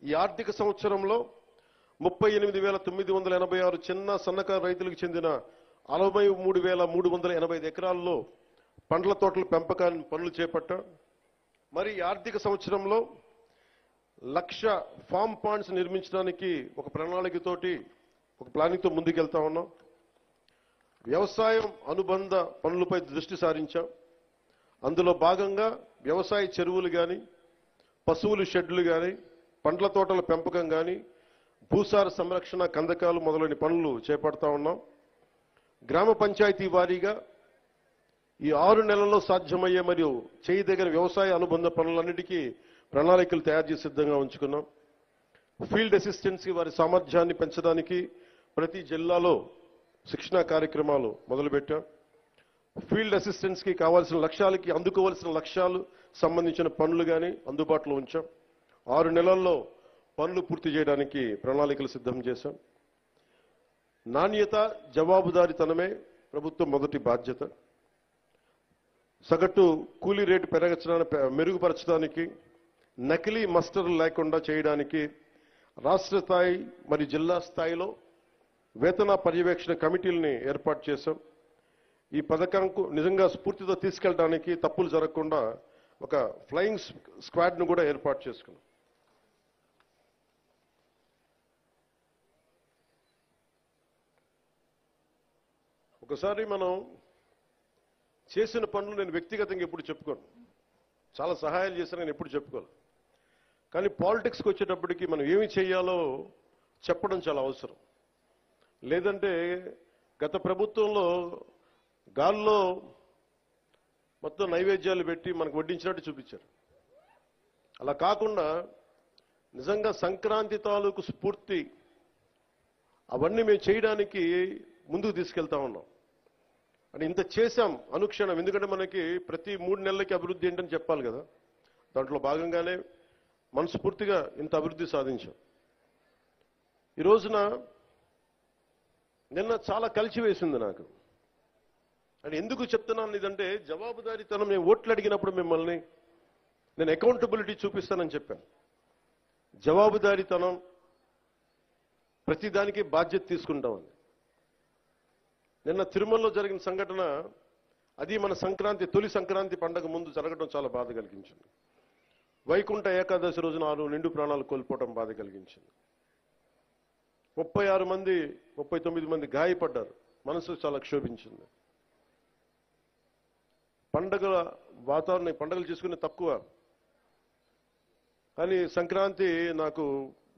ఈ ఆర్థిక సంవత్సరంలో 38,986 చిన్న సన్నకారు రైతులకు చెందిన 63,385 ఎకరాల్లో పండ్ల తోటల పెంపకాన్ని పనులు చేపట్టాం. మరి ఈ ఆర్థిక సంవత్సరంలో 1,00,000 ఫామ్ పాండ్స్ నిర్మించడానికి ఒక ప్రణాళికతోటి, ఒక ప్లానింగ్తో ముందుకెళ్తా ఉన్నాం. వ్యవసాయం అనుబంధ పనులపై దృష్టి సారించాం. అందులో భాగంగా వ్యవసాయ చెరువులు కానీ, పశువుల షెడ్లు కానీ, పండ్ల తోటల పెంపకం కానీ, భూసార సంరక్షణ, కందకాలు మొదలైన పనులు చేపడతా ఉన్నాం. గ్రామ పంచాయతీ వారీగా ఈ 6 నెలల్లో సాధ్యమయ్యే మరియు చేయదగిన వ్యవసాయ అనుబంధ పనులన్నిటికీ ప్రణాళికలు తయారు చేసి సిద్ధంగా ఉంచుకున్నాం. ఫీల్డ్ అసిస్టెంట్స్కి వారి సామర్థ్యాన్ని పెంచడానికి ప్రతి జిల్లాలో శిక్షణా కార్యక్రమాలు మొదలుపెట్టాం. ఫీల్డ్ అసిస్టెంట్స్కి కావాల్సిన లక్ష్యాలకి, అందుకోవాల్సిన లక్ష్యాలు సంబంధించిన పనులు కానీ అందుబాటులో ఉంచాం. 6 నెలల్లో పనులు పూర్తి చేయడానికి ప్రణాళికలు సిద్ధం చేశాం. నాణ్యత, జవాబుదారీతనమే ప్రభుత్వం మొదటి బాధ్యత. సగటు కూలీ రేటు మెరుగుపరచడానికి, నకిలీ మస్టర్లు లేకుండా చేయడానికి రాష్ట్ర స్థాయి మరియు జిల్లా స్థాయిలో వేతన పర్యవేక్షణ కమిటీలని ఏర్పాటు చేశాం. ఈ పథకంకు నిజంగా స్ఫూర్తితో తీసుకెళ్ళడానికి, తప్పులు జరగకుండా ఒక ఫ్లయింగ్ స్క్వాడ్ను కూడా ఏర్పాటు చేసుకున్నాం. ఒకసారి మనం చేసిన పనులు నేను వ్యక్తిగతంగా ఎప్పుడు చెప్పుకోను, చాలా సహాయాలు చేశాను, నేను ఎప్పుడు చెప్పుకోను. కానీ పాలిటిక్స్కి వచ్చేటప్పటికి మనం ఏమి చేయాలో చెప్పడం చాలా అవసరం. లేదంటే గత ప్రభుత్వంలో గాల్లో మొత్తం నైవేద్యాలు పెట్టి మనకు వడ్డించినట్టు చూపించారు. అలా కాకుండా నిజంగా సంక్రాంతి తాలూకు స్ఫూర్తి అవన్నీ మేము చేయడానికి ముందుకు తీసుకెళ్తా ఉన్నాం. అంటే ఇంత చేశాం అనుక్షణం. ఎందుకంటే మనకి ప్రతి 3 నెలలకి అభివృద్ధి ఏంటని చెప్పాలి కదా. దాంట్లో భాగంగానే మనస్ఫూర్తిగా ఇంత అభివృద్ధి సాధించాం. ఈ రోజున నిన్న చాలా కలిసివేసింది నాకు. అంటే ఎందుకు చెప్తున్నాను ఇదంటే, జవాబుదారీతనం. నేను ఓట్లు అడిగినప్పుడు మిమ్మల్ని నేను అకౌంటబిలిటీ చూపిస్తానని చెప్పాను. జవాబుదారీతనం, ప్రతిదానికి బాధ్యత తీసుకుంటామని. నిన్న తిరుమలలో జరిగిన సంఘటన, అది మన తొలి సంక్రాంతి పండగ ముందు జరగడం చాలా బాధ కలిగించింది. వైకుంఠ ఏకాదశి రోజున 6 నిండు ప్రాణాలు కోల్పోవడం బాధ కలిగించింది. 39 మంది గాయపడ్డారు. మనసు చాలా క్షోభించింది. పండగల వాతావరణం, పండుగలు చేసుకునే తక్కువ, కానీ సంక్రాంతి నాకు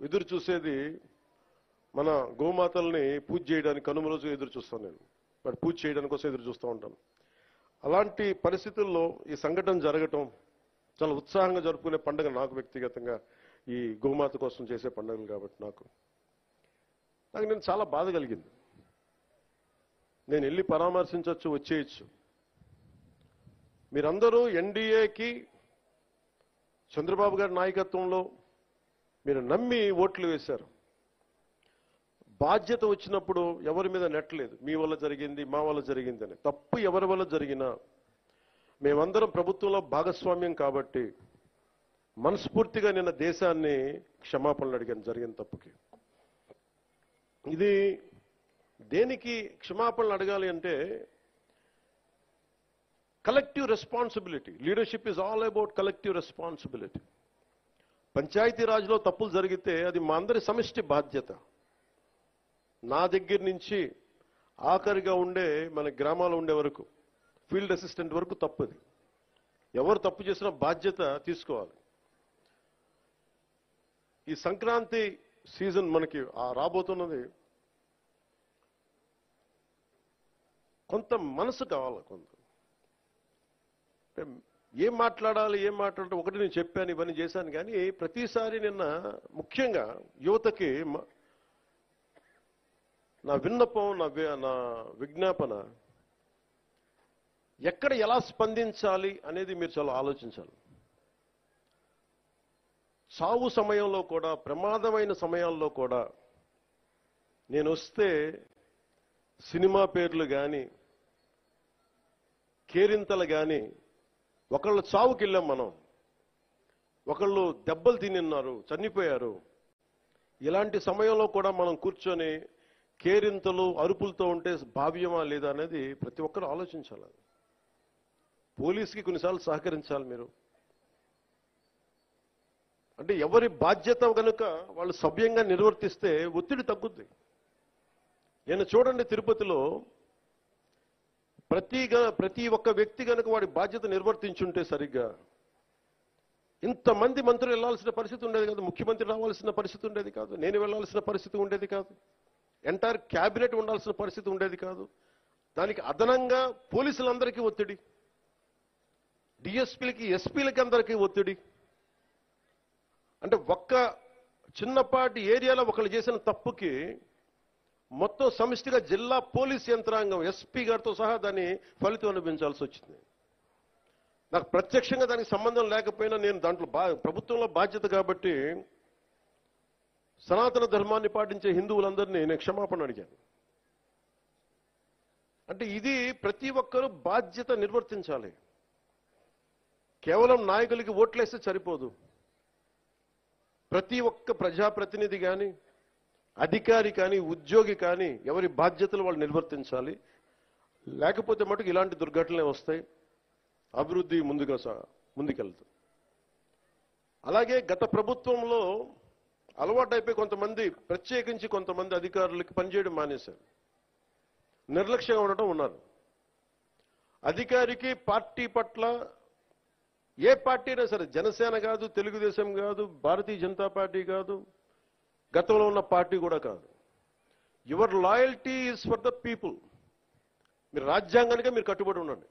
ఎదురు చూసేది మన గోమాతల్ని పూజ చేయడానికి. కనుమ రోజు ఎదురు చూస్తాను నేను, వాటి పూజ చేయడానికి కోసం ఎదురు చూస్తూ ఉంటాను. అలాంటి పరిస్థితుల్లో ఈ సంఘటన జరగటం, చాలా ఉత్సాహంగా జరుపుకునే పండుగ నాకు వ్యక్తిగతంగా, ఈ గోమాత కోసం చేసే పండుగలు కాబట్టి నాకు నేను చాలా బాధ కలిగింది. నేను వెళ్ళి పరామర్శించవచ్చు, వచ్చేయచ్చు. మీరందరూ ఎన్డీఏకి, చంద్రబాబు గారి నాయకత్వంలో మీరు నమ్మి ఓట్లు వేశారు. బాధ్యత వచ్చినప్పుడు ఎవరి మీద నెట్టలేదు. మీ వల్ల జరిగింది, మా వల్ల జరిగింది అని. తప్పు ఎవరి వల్ల జరిగినా మేమందరం ప్రభుత్వంలో భాగస్వామ్యం కాబట్టి మనస్ఫూర్తిగా నిన్న దేశాన్ని క్షమాపణలు అడిగాను జరిగిన తప్పుకి. ఇది దేనికి క్షమాపణలు అడగాలి అంటే, collective responsibility. Leadership is all about collective responsibility. పంచాయతీరాజ్లో తప్పులు జరిగితే అది మా అందరి సమిష్టి బాధ్యత. నా దగ్గర నుంచి ఆఖరిగా ఉండే మన గ్రామాల్లో ఉండే వరకు, ఫీల్డ్ అసిస్టెంట్ వరకు తప్పుది. ఎవరు తప్పు చేసినా బాధ్యత తీసుకోవాలి. ఈ సంక్రాంతి సీజన్ మనకి రాబోతున్నది. కొంత మనసు కావాలి. కొంత ఏం మాట్లాడాలి ఒకటి నేను చెప్పాను, ఇవన్నీ చేశాను. కానీ ప్రతిసారి నిన్న ముఖ్యంగా యువతకి నా విన్నపం, నా విజ్ఞాపన, ఎక్కడ ఎలా స్పందించాలి అనేది మీరు చాలా ఆలోచించాలి. చావు సమయంలో కూడా, ప్రమాదమైన సమయాల్లో కూడా నేను వస్తే సినిమా పేర్లు కానీ, కేరింతలు కానీ, ఒకళ్ళు చావుకి వెళ్ళాం మనం, ఒకళ్ళు దెబ్బలు తిన్నారు, చనిపోయారు. ఇలాంటి సమయంలో కూడా మనం కూర్చొని కేరింతలు, అరుపులతో ఉంటే భావ్యమా లేదా అనేది ప్రతి ఒక్కరు ఆలోచించాలి. పోలీసుకి కొన్నిసార్లు సహకరించాలి మీరు. అంటే ఎవరి బాధ్యత కనుక వాళ్ళు సభ్యంగా నిర్వర్తిస్తే ఒత్తిడి తగ్గుద్ది. నేను చూడండి, తిరుపతిలో ప్రతి ఒక్క వ్యక్తి కనుక వాడి బాధ్యత నిర్వర్తించుంటే సరిగ్గా ఇంతమంది మంత్రులు వెళ్లాల్సిన పరిస్థితి ఉండేది కాదు, ముఖ్యమంత్రి రావాల్సిన పరిస్థితి ఉండేది కాదు, నేను వెళ్లాల్సిన పరిస్థితి ఉండేది కాదు, ఎంటైర్ క్యాబినెట్ ఉండాల్సిన పరిస్థితి ఉండేది కాదు. దానికి అదనంగా పోలీసులందరికీ ఒత్తిడి, డిఎస్పీలకి, ఎస్పీలకి అందరికీ ఒత్తిడి. అంటే ఒక్క చిన్నపాటి ఏరియాలో ఒకళ్ళు చేసిన తప్పుకి మొత్తం సమిష్టిగా జిల్లా పోలీస్ యంత్రాంగం, ఎస్పీ గారితో సహా దాన్ని ఫలితం అనిపించాల్సి వచ్చింది. నాకు ప్రత్యక్షంగా దానికి సంబంధం లేకపోయినా నేను దాంట్లో ప్రభుత్వంలో బాధ్యత కాబట్టి సనాతన ధర్మాన్ని పాటించే హిందువులందరినీ నేను క్షమాపణ అడిగాను. అంటే ఇది ప్రతి ఒక్కరూ బాధ్యత నిర్వర్తించాలి. కేవలం నాయకులకి ఓట్లేస్తే సరిపోదు. ప్రతి ఒక్క ప్రజాప్రతినిధి కానీ, అధికారి కానీ, ఉద్యోగి కానీ ఎవరి బాధ్యతలు వాళ్ళు నిర్వర్తించాలి. లేకపోతే మటుకు ఇలాంటి దుర్ఘటనలే వస్తాయి, అభివృద్ధి ముందుకెళ్తుంది. అలాగే గత ప్రభుత్వంలో అలవాటైపోయి కొంతమంది, ప్రత్యేకించి కొంతమంది అధికారులకి పనిచేయడం మానేశారు, నిర్లక్ష్యంగా ఉండటం ఉన్నారు. అధికారికి పార్టీ పట్ల, ఏ పార్టీ అయినా సరే, జనసేన కాదు, తెలుగుదేశం కాదు, భారతీయ జనతా పార్టీ కాదు, గతంలో ఉన్న పార్టీ కూడా కాదు, your loyalty is for the people. మీరు రాజ్యాంగానికే మీరు కట్టుబడి ఉండండి.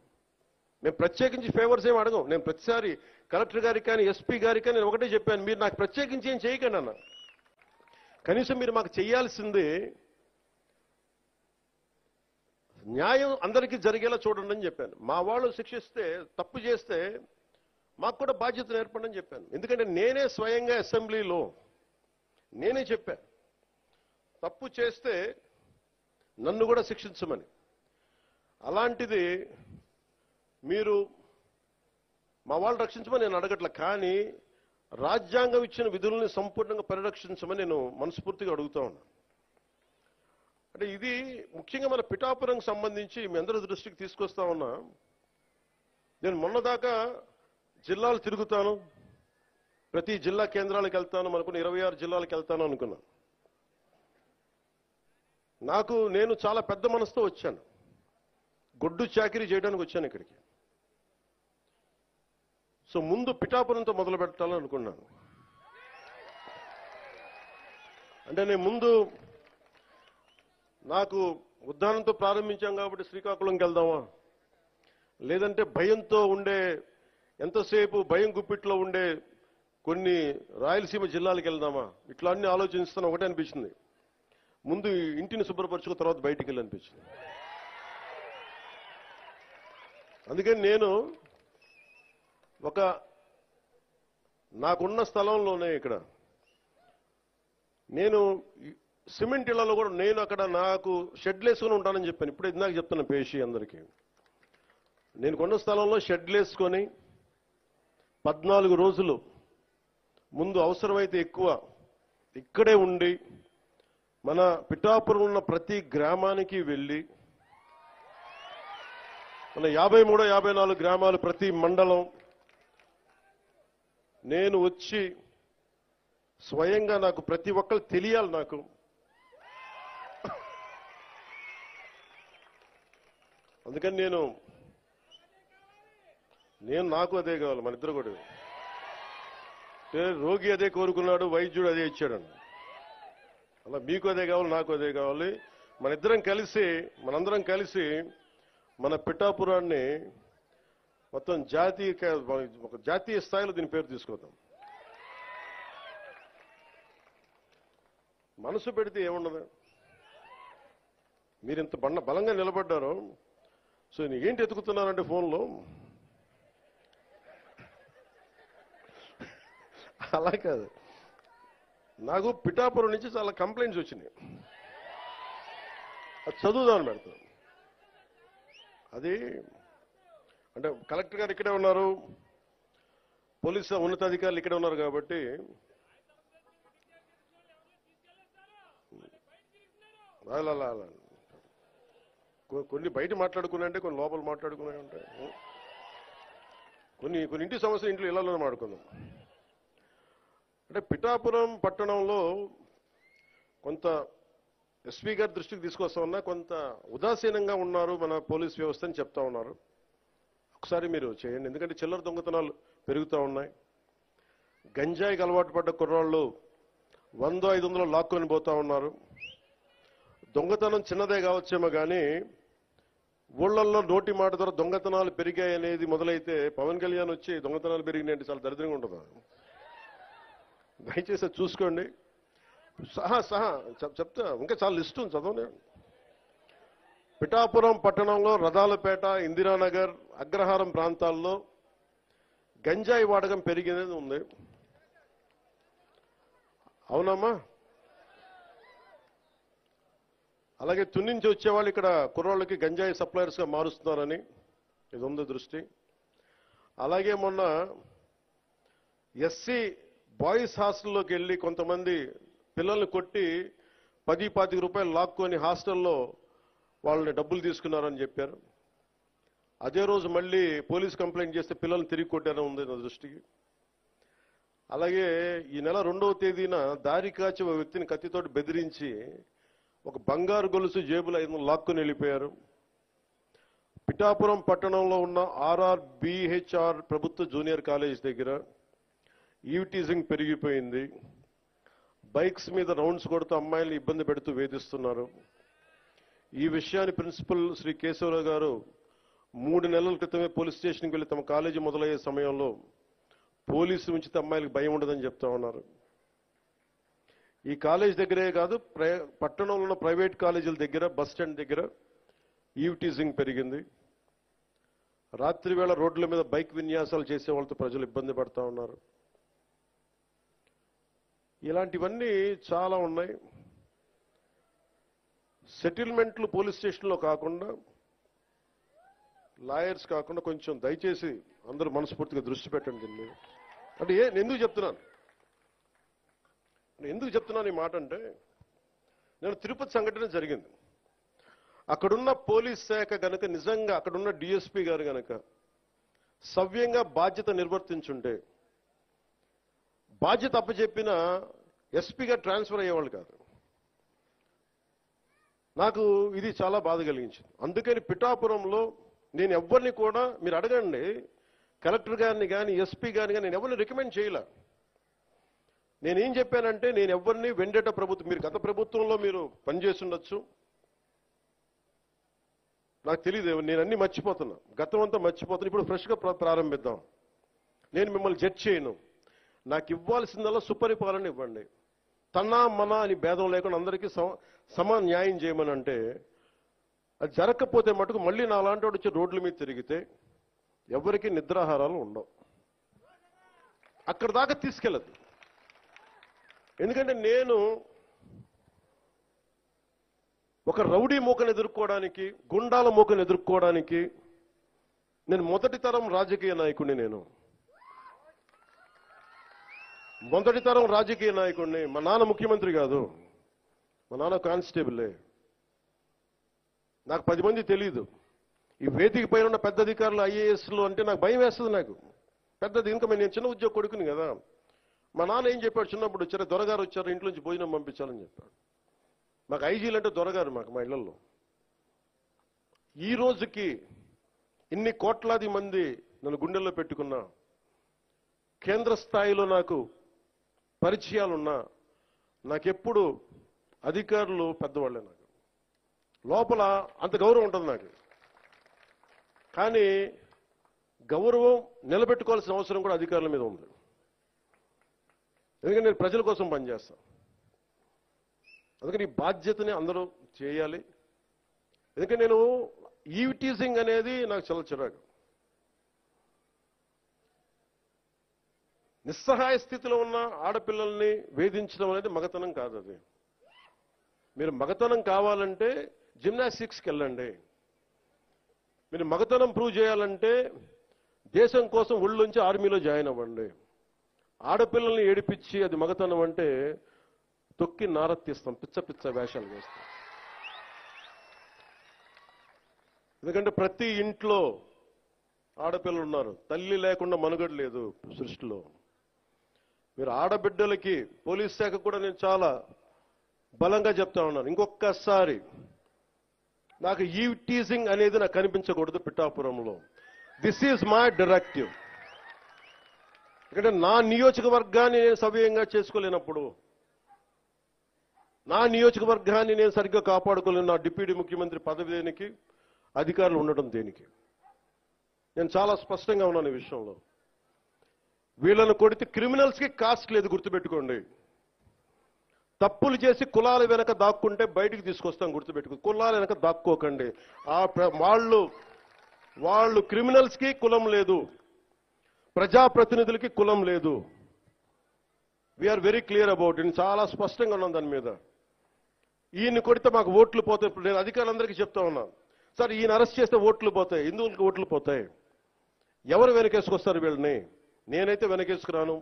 మేము ప్రత్యేకించి ఫేవర్స్ ఏమి అడగం. నేను ప్రతిసారి కలెక్టర్ గారికి కానీ, ఎస్పీ గారికి కానీ నేను ఒకటే చెప్పాను, మీరు నాకు ప్రత్యేకించి ఏం చేయకండి అన్న. కనీసం మీరు మాకు చేయాల్సింది న్యాయం అందరికీ జరిగేలా చూడండి అని చెప్పాను. మా వాళ్ళు శిక్షిస్తే, తప్పు చేస్తే మాకు కూడా బాధ్యత ఏర్పడని చెప్పాను. ఎందుకంటే నేనే స్వయంగా అసెంబ్లీలో నేనే చెప్పాను, తప్పు చేస్తే నన్ను కూడా శిక్షించమని. అలాంటిది మీరు మా వాళ్ళు రక్షించమని నేను అడగట్లే, కానీ రాజ్యాంగం ఇచ్చిన విధుల్ని సంపూర్ణంగా పరిరక్షించమని నేను మనస్ఫూర్తిగా అడుగుతా ఉన్నా. అంటే ఇది ముఖ్యంగా మన పిఠాపురంకి సంబంధించి మీ అందరి దృష్టికి తీసుకొస్తా ఉన్నా. నేను మొన్నదాకా జిల్లాలు తిరుగుతాను, ప్రతి జిల్లా కేంద్రాలకు వెళ్తాను, మనకున్న 26 జిల్లాలకు వెళ్తాను అనుకున్నాను. నేను చాలా పెద్ద మనసుతో వచ్చాను, గొడ్డు చాకిరీ చేయడానికి వచ్చాను ఇక్కడికి. సో ముందు పిఠాపురంతో మొదలు పెట్టాలని అనుకున్నాను. అంటే నేను ముందు నాకు ఉద్దానంతో ప్రారంభించాం కాబట్టి శ్రీకాకుళంకి వెళ్దామా, లేదంటే భయంతో ఉండే, ఎంతసేపు భయం గుప్పిట్లో ఉండే కొన్ని రాయలసీమ జిల్లాలకు వెళ్దామా, ఇట్లా అన్ని ఆలోచిస్తున్నా. ఒకటే అనిపించింది, ముందు ఇంటిని శుభ్రపరచుకున్న తర్వాత బయటికి వెళ్ళి అనిపించింది. అందుకని నేను నాకున్న స్థలంలోనే ఇక్కడ నేను సిమెంట్ ఇళ్లలో కూడా నేను అక్కడ నాకు షెడ్లు వేసుకొని ఉంటానని చెప్పాను. ఇప్పుడు ఇందాక చెప్తున్నా పేషి అందరికీ, నేను కొన్న స్థలంలో షెడ్లు వేసుకొని 14 రోజులు ముందు అవసరమైతే ఎక్కువ ఇక్కడే ఉండి మన పిఠాపురం ఉన్న ప్రతి గ్రామానికి వెళ్ళి, మన 53, 54 గ్రామాలు, ప్రతి మండలం నేను వచ్చి స్వయంగా నాకు ప్రతి ఒక్కరు తెలియాలి. నాకు అందుకని నేను నాకు అదే కావాలి. మన ఇద్దరు కూడా రోగి అదే కోరుకున్నాడు, వైద్యుడు అదే ఇచ్చాడు. అలా మీకు అదే కావాలి, నాకు అదే కావాలి. మనందరం కలిసి మన పిఠాపురాన్ని మొత్తం ఒక జాతీయ స్థాయిలో దీని పేరు తీసుకొద్దాం. మనసు పెడితే ఏముండదు. మీరు ఇంత బలంగా నిలబడ్డారు. సో ఏంటి ఎతుకుతున్నారంటే ఫోన్లో అలా కాదు. నాకు పిఠాపురం నుంచి చాలా కంప్లైంట్స్ వచ్చినాయి. అది చదువుదామని పెడతాను. అది అంటే కలెక్టర్ గారు ఇక్కడే ఉన్నారు, పోలీసు ఉన్నతాధికారులు ఇక్కడే ఉన్నారు కాబట్టి అలా కొన్ని బయట మాట్లాడుకున్నాయంటే కొన్ని లోపల మాట్లాడుకున్నాయి ఉంటాయి. కొన్ని ఇంటి సమస్య ఇంట్లో ఇళ్లలో మాట్లాడుకుందాం. అంటే పిఠాపురం పట్టణంలో కొంత ఎస్పీ గారి దృష్టికి తీసుకొస్తా ఉన్నా, కొంత ఉదాసీనంగా ఉన్నారు మన పోలీస్ వ్యవస్థ అని చెప్తా ఉన్నారు. ఒకసారి మీరు చేయండి. ఎందుకంటే చిల్లర దొంగతనాలు పెరుగుతూ ఉన్నాయి. గంజాయికి అలవాటు పడ్డ కుర్రాళ్ళు 100-500 లాక్కొని పోతా ఉన్నారు. దొంగతనం చిన్నదే కావచ్చేమో కానీ ఊళ్ళల్లో నోటి మాట ద్వారా దొంగతనాలు పెరిగాయి అనేది మొదలైతే పవన్ కళ్యాణ్ వచ్చి దొంగతనాలు పెరిగినాయంటే చాలా దరిద్రంగా ఉంటుంది. దయచేసి చూసుకోండి. సహా చెప్తా, ఇంకా చాలా లిస్టు చదవనే. పిఠాపురం పట్టణంలో రథాలపేట, ఇందిరానగర్, అగ్రహారం ప్రాంతాల్లో గంజాయి వాడకం పెరిగినది ఉంది. అవునమ్మా? అలాగే తుని నుంచి వచ్చేవాళ్ళు ఇక్కడ కుర్రాళ్ళకి గంజాయి సప్లయర్స్గా మారుస్తున్నారని ఇది ఉంది దృష్టి. అలాగే మొన్న ఎస్సీ బాయ్స్ హాస్టల్లోకి వెళ్ళి కొంతమంది పిల్లల్ని కొట్టి 10-25 రూపాయలు లాక్కొని హాస్టల్లో వాళ్ళని డబ్బులు తీసుకున్నారని చెప్పారు. అదే రోజు మళ్ళీ పోలీస్ కంప్లైంట్ చేస్తే పిల్లల్ని తిరిగి కొట్టారని ఉంది నా దృష్టికి. అలాగే ఈ నెల 2వ తేదీన దారి కాచి ఒక వ్యక్తిని కత్తితోటి బెదిరించి ఒక బంగారు గొలుసు జేబులో 500 లాక్కొని వెళ్ళిపోయారు. పిఠాపురం పట్టణంలో ఉన్న ఆర్ఆర్బిహెచ్ఆర్ ప్రభుత్వ జూనియర్ కాలేజ్ దగ్గర ఈవ్టీజింగ్ పెరిగిపోయింది. బైక్స్ మీద రౌండ్స్ కొడుతూ అమ్మాయిల్ని ఇబ్బంది పెడుతూ వేధిస్తున్నారు. ఈ విషయాన్ని ప్రిన్సిపల్ శ్రీ కేశవరావు గారు 3 నెలల క్రితమే పోలీస్ స్టేషన్కి వెళ్లి తమ కాలేజీ మొదలయ్యే సమయంలో పోలీసు ఉంచితే అమ్మాయిలకు భయం ఉండదని చెప్తా ఉన్నారు. ఈ కాలేజ్ దగ్గరే కాదు, పట్టణంలో ఉన్న ప్రైవేట్ కాలేజీల దగ్గర, బస్ స్టాండ్ దగ్గర ఈవ్టీజింగ్ పెరిగింది. రాత్రి వేళ రోడ్ల మీద బైక్ విన్యాసాలు చేసే వాళ్ళతో ప్రజలు ఇబ్బంది పడతా ఉన్నారు. ఇలాంటివన్నీ చాలా ఉన్నాయి. సెటిల్మెంట్లు పోలీస్ స్టేషన్లో కాకుండా, లాయర్స్ కాకుండా కొంచెం దయచేసి అందరూ మనస్ఫూర్తిగా దృష్టి పెట్టండి దీని మీద. అంటే ఎందుకు చెప్తున్నాను ఈ మాట అంటే, నేను తిరుపతి సంఘటన జరిగింది. అక్కడున్న పోలీస్ శాఖ గనక నిజంగా అక్కడున్న డిఎస్పీ గారు గనక సవ్యంగా బాధ్యత నిర్వర్తించుంటే, బాధ్యత అప్పచెప్పిన ఎస్పీగా ట్రాన్స్ఫర్ అయ్యేవాళ్ళు కాదు. నాకు ఇది చాలా బాధ కలిగించింది. అందుకని పిఠాపురంలో నేను ఎవరిని కూడా, మీరు అడగండి కలెక్టర్ గారిని కానీ ఎస్పీ గారిని కానీ, నేను ఎవరిని రికమెండ్ చేయలే. నేనేం చెప్పానంటే, నేను ఎవరిని వెండేట ప్రభుత్వం, మీరు గత ప్రభుత్వంలో మీరు పనిచేసి ఉండొచ్చు, నాకు తెలియదు, నేను అన్ని మర్చిపోతున్నా, గతం అంతా మర్చిపోతున్నా. ఇప్పుడు ఫ్రెష్గా ప్రారంభిద్దాం. నేను మిమ్మల్ని జడ్జ్ చేయను. నాకు ఇవ్వాల్సిందల్లా సుపరిపాలన ఇవ్వండి. తన్నా మన అని భేదం లేకుండా అందరికీ సమ న్యాయం చేయమని అంటే, అది జరగకపోతే మటుకు మళ్ళీ నా లాంటి వాడు వచ్చి రోడ్ల మీద తిరిగితే ఎవరికి నిద్రాహారాలు ఉండవు. అక్కడ దాకా తీసుకెళ్ళదు. ఎందుకంటే నేను ఒక రౌడీ మూకను ఎదుర్కోవడానికి, గుండాల మూకను ఎదుర్కోవడానికి నేను మొదటి తరం రాజకీయ నాయకుడిని. నేను మొదటి తరం రాజకీయ నాయకుడిని. మా నాన్న ముఖ్యమంత్రి కాదు, మా నాన్న కానిస్టేబులే. నాకు 10 మంది తెలియదు. ఈ వేదిక పైన ఉన్న పెద్ద అధికారులు, ఐఏఎస్లు అంటే నాకు భయం వేస్తుంది. నాకు పెద్దది, ఇంకా నేను చిన్న ఉద్యోగ కొడుకుని కదా. మా నాన్న ఏం చెప్పాడు, చిన్నప్పుడు వచ్చారు, దొరగారు వచ్చారు, ఇంట్లో నుంచి భోజనం పంపించాలని చెప్పాడు. మాకు ఐజీలు అంటే దొరగారు మాకు మా ఇళ్లలో. ఈ రోజుకి ఇన్ని కోట్లాది మంది నన్ను గుండెల్లో పెట్టుకున్నా, కేంద్ర స్థాయిలో నాకు పరిచయాలున్నా, నాకెప్పుడు అధికారులు పెద్దవాళ్ళే. నాకు లోపల అంత గౌరవం ఉంటుంది నాకు. కానీ గౌరవం నిలబెట్టుకోవాల్సిన అవసరం కూడా అధికారుల మీద ఉంది. ఎందుకంటే నేను ప్రజల కోసం పనిచేస్తాను. అందుకని ఈ బాధ్యతని అందరూ చేయాలి. ఎందుకంటే నేను ఈవ్ టీజింగ్ అనేది నాకు చాలా చిరాకు. నిస్సహాయ స్థితిలో ఉన్న ఆడపిల్లల్ని వేధించడం అనేది మగతనం కాదు. అది మీరు మగతనం కావాలంటే జిమ్నాస్టిక్స్కి వెళ్ళండి. మీరు మగతనం ప్రూవ్ చేయాలంటే దేశం కోసం ఒళ్ళొంచి ఆర్మీలో జాయిన్ అవ్వండి. ఆడపిల్లల్ని ఏడిపించి అది మగతనం అంటే తొక్కి నారత్తిస్తాం, పిచ్చ పిచ్చ వేషాలు వేస్తాం. ఎందుకంటే ప్రతి ఇంట్లో ఆడపిల్లలు ఉన్నారు. తల్లి లేకుండా మనుగడ లేదు సృష్టిలో. మీరు ఆడబిడ్డలకి పోలీస్ శాఖ కూడా నేను చాలా బలంగా చెప్తా ఉన్నాను. ఇంకొకసారి నాకు ఈవ్ టీజింగ్ అనేది నాకు కనిపించకూడదు పిఠాపురంలో. This is my directive. ఎందుకంటే నా నియోజకవర్గాన్ని నేను సవ్యంగా చేసుకోలేనప్పుడు, నా నియోజకవర్గాన్ని నేను సరిగ్గా కాపాడుకోలేను, నా డిప్యూటీ ముఖ్యమంత్రి పదవి దేనికి, అధికారులు ఉండటం దేనికి? నేను చాలా స్పష్టంగా ఉన్నాను ఈ విషయంలో. వీళ్ళను కొడితే క్రిమినల్స్కి కాస్ట్ లేదు, గుర్తుపెట్టుకోండి. తప్పులు చేసి కులాల వెనక దాక్కుంటే బయటికి తీసుకొస్తాం, గుర్తుపెట్టుకో. కులాల వెనక దాక్కోకండి. వాళ్ళు క్రిమినల్స్కి కులం లేదు, ప్రజాప్రతినిధులకి కులం లేదు. We are very clear about it. చాలా స్పష్టంగా ఉన్నాం దాని మీద. ఈయన్ని కొడితే మాకు ఓట్లు పోతాయి. ఇప్పుడు నేను అధికారులందరికీ చెప్తా ఉన్నాను, సార్ ఈయన అరెస్ట్ చేస్తే ఓట్లు పోతాయి, హిందువులకి ఓట్లు పోతాయి. ఎవరు వెనకేసుకొస్తారు వీళ్ళని? నేనైతే వెనకేసుకురాను.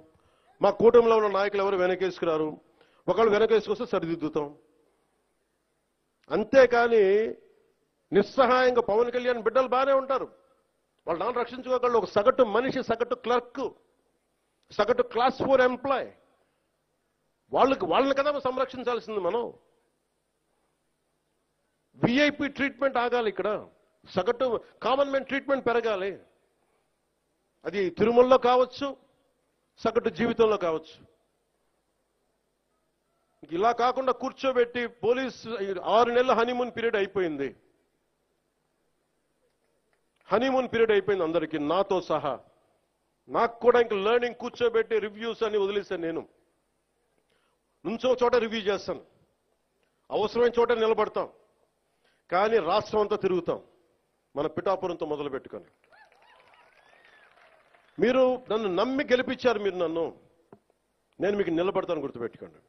మా కూటమిలో ఉన్న నాయకులు ఎవరు వెనకేసుకురారు. ఒకళ్ళు వెనకేసుకొస్తే సరిదిద్దుతాం. అంతేకాని నిస్సహాయంగా పవన్ కళ్యాణ్ బిడ్డలు బాగానే ఉంటారు, వాళ్ళు నాన్న రక్షించుకోగలరు. ఒక సగటు మనిషి, సగటు క్లర్క్, సగటు క్లాస్ 4 ఎంప్లాయ్, వాళ్ళని కదా సంరక్షించాల్సింది మనం. విఐపి ట్రీట్మెంట్ ఆగాలి ఇక్కడ. సగటు కామన్ మ్యాన్ ట్రీట్మెంట్ పెరగాలి. అది తిరుమలలో కావచ్చు, సగటు జీవితంలో కావచ్చు. ఇలా కాకుండా కూర్చోబెట్టి పోలీస్ 6 నెలల హనీమూన్ పీరియడ్ అయిపోయింది. హనీమూన్ పీరియడ్ అయిపోయింది అందరికీ, నాతో సహా. నాకు కూడా ఇంక లెర్నింగ్ కూర్చోబెట్టి రివ్యూస్ అని వదిలేశాను. నేను నుంచో చోట రివ్యూ చేస్తాను, అవసరమైన చోట నిలబడతాం. కానీ రాష్ట్రం అంతా తిరుగుతాం, మన పిఠాపురంతో మొదలు పెట్టుకొని. మీరు నన్ను నమ్మి గెలిపించారు, మీరు నన్ను, నేను మీకు నిలబడతాను, గుర్తుపెట్టుకోండి.